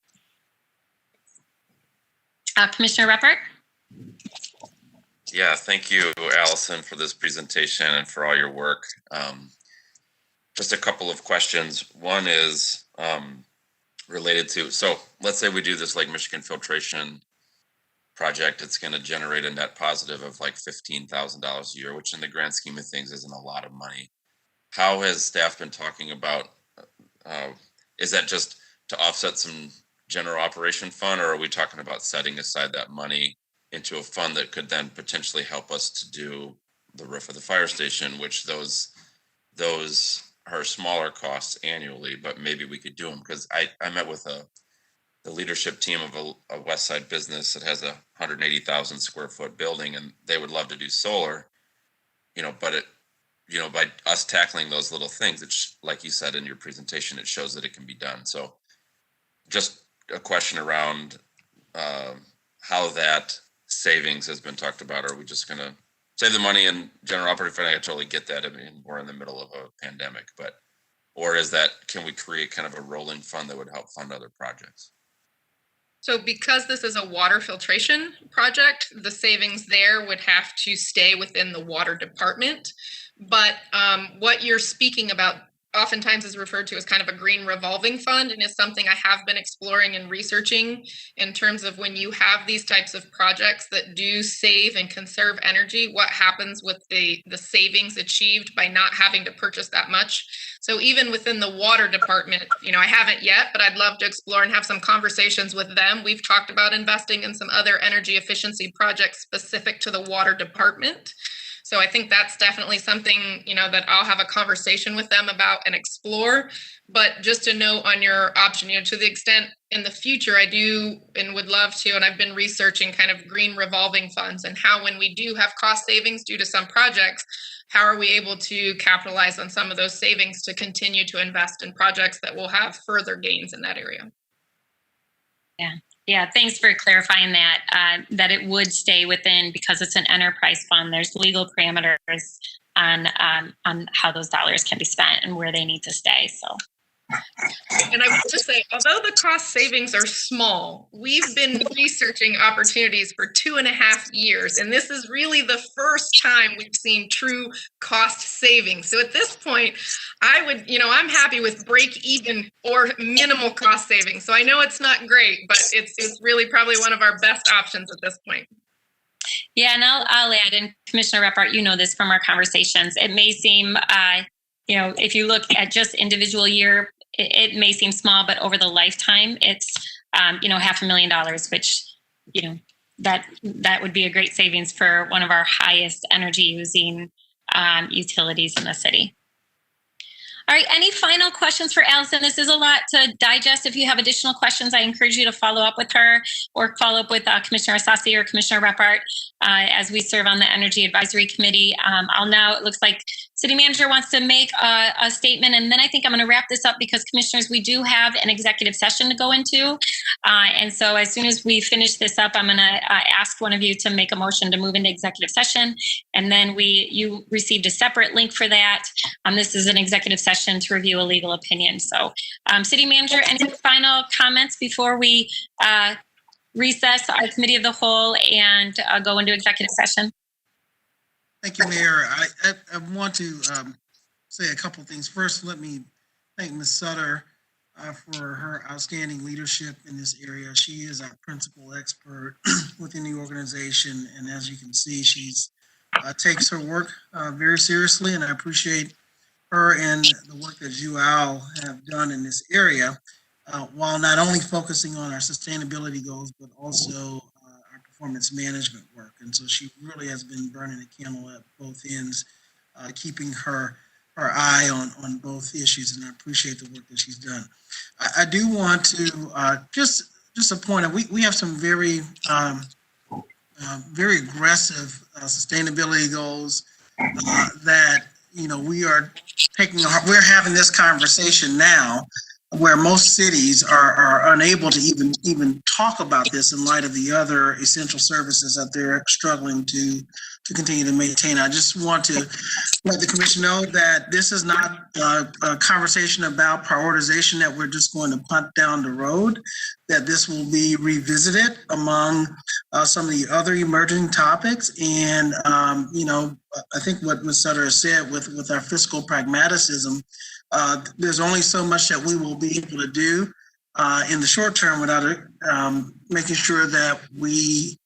Commissioner Reppert? Yeah, thank you, Allison, for this presentation and for all your work. Just a couple of questions. One is related to, so let's say we do this Lake Michigan Filtration project. It's going to generate a net positive of $15,000 a year, which in the grand scheme of things isn't a lot of money. How has staff been talking about is that just to offset some general operation fund, or are we talking about setting aside that money into a fund that could then potentially help us to do the roof of the fire station, which those are smaller costs annually, but maybe we could do them? Because I met with the leadership team of a West Side business that has a 180,000 square foot building, and they would love to do solar, but by us tackling those little things, it's like you said in your presentation, it shows that it can be done. So just a question around how that savings has been talked about. Are we just going to save the money in general operating fund? I totally get that. I mean, we're in the middle of a pandemic, or can we create kind of a rolling fund that would help fund other projects? So because this is a water filtration project, the savings there would have to stay within the water department. But what you're speaking about oftentimes is referred to as kind of a green revolving fund, and is something I have been exploring and researching in terms of when you have these types of projects that do save and conserve energy, what happens with the savings achieved by not having to purchase that much. So even within the water department, I haven't yet, but I'd love to explore and have some conversations with them. We've talked about investing in some other energy efficiency projects specific to the water department. So I think that's definitely something, that I'll have a conversation with them about and explore. But just to note on your option, to the extent in the future, I do and would love to, and I've been researching kind of green revolving funds and how when we do have cost savings due to some projects, how are we able to capitalize on some of those savings to continue to invest in projects that will have further gains in that area? Yeah, thanks for clarifying that, that it would stay within, because it's an enterprise fund, there's legal parameters on how those dollars can be spent and where they need to stay. So. And I would just say, although the cost savings are small, we've been researching opportunities for 2.5 years, and this is really the first time we've seen true cost savings. So at this point, I'm happy with break even or minimal cost savings. So I know it's not great, but it's really probably one of our best options at this point. Yeah, and I'll add, and Commissioner Reppart, this from our conversations, it may seem, if you look at just individual year, it may seem small, but over the lifetime, it's, $500,000, which, that would be a great savings for one of our highest energy using utilities in the city. All right, any final questions for Allison? This is a lot to digest. If you have additional questions, I encourage you to follow up with her or follow up with Commissioner Asasi or Commissioner Reppart as we serve on the Energy Advisory Committee. It looks like City Manager wants to make a statement, and then I think I'm going to wrap this up because, Commissioners, we do have an executive session to go into. And so as soon as we finish this up, I'm going to ask one of you to make a motion to move into executive session. And then you received a separate link for that. This is an executive session to review a legal opinion. So City Manager, any final comments before we recess our committee of the whole and go into executive session? Thank you, Mayor. I want to say a couple of things. First, let me thank Ms. Sutter for her outstanding leadership in this area. She is our principal expert within the organization, and as you can see, she's takes her work very seriously, and I appreciate her and the work that you all have done in this area, while not only focusing on our sustainability goals, but also our performance management work. And so she really has been burning the candle at both ends, keeping her eye on both issues, and I appreciate the work that she's done. I do want to just a point of, we have some very aggressive sustainability goals that we're having this conversation now, where most cities are unable to even talk about this in light of the other essential services that they're struggling to continue to maintain. I just want to let the commission know that this is not a conversation about prioritization that we're just going to punt down the road, that this will be revisited among some of the other emerging topics. And, I think what Ms. Sutter has said with our fiscal pragmatism, there's only so much that we will be able to do in the short term without making sure that we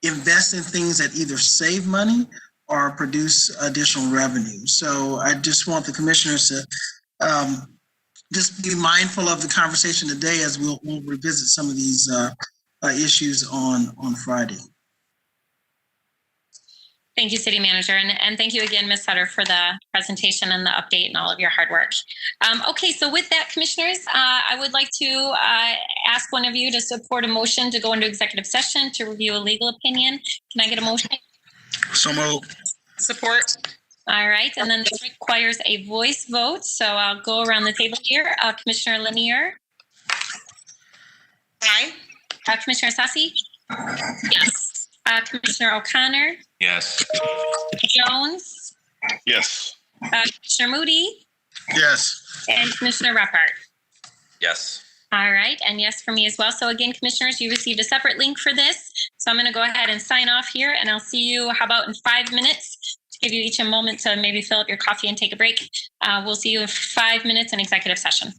invest in things that either save money or produce additional revenue. So I just want the commissioners to just be mindful of the conversation today as we'll revisit some of these issues on Friday. Thank you, City Manager. And thank you again, Ms. Sutter, for the presentation and the update and all of your hard work. Okay, so with that, Commissioners, I would like to ask one of you to support a motion to go into executive session to review a legal opinion. Can I get a motion? So moved. Support. All right, and then this requires a voice vote. So I'll go around the table here. Commissioner Lanier? Aye. Commissioner Sassi? Yes. Commissioner O'Connor? Yes. Jones? Yes. Commissioner Moody? Yes. And Commissioner Repart? Yes. All right, and yes for me as well. So again, Commissioners, you received a separate link for this. So I'm going to go ahead and sign off here, and I'll see you, how about in 5 minutes, to give you each a moment to maybe fill up your coffee and take a break. We'll see you in 5 minutes in executive session.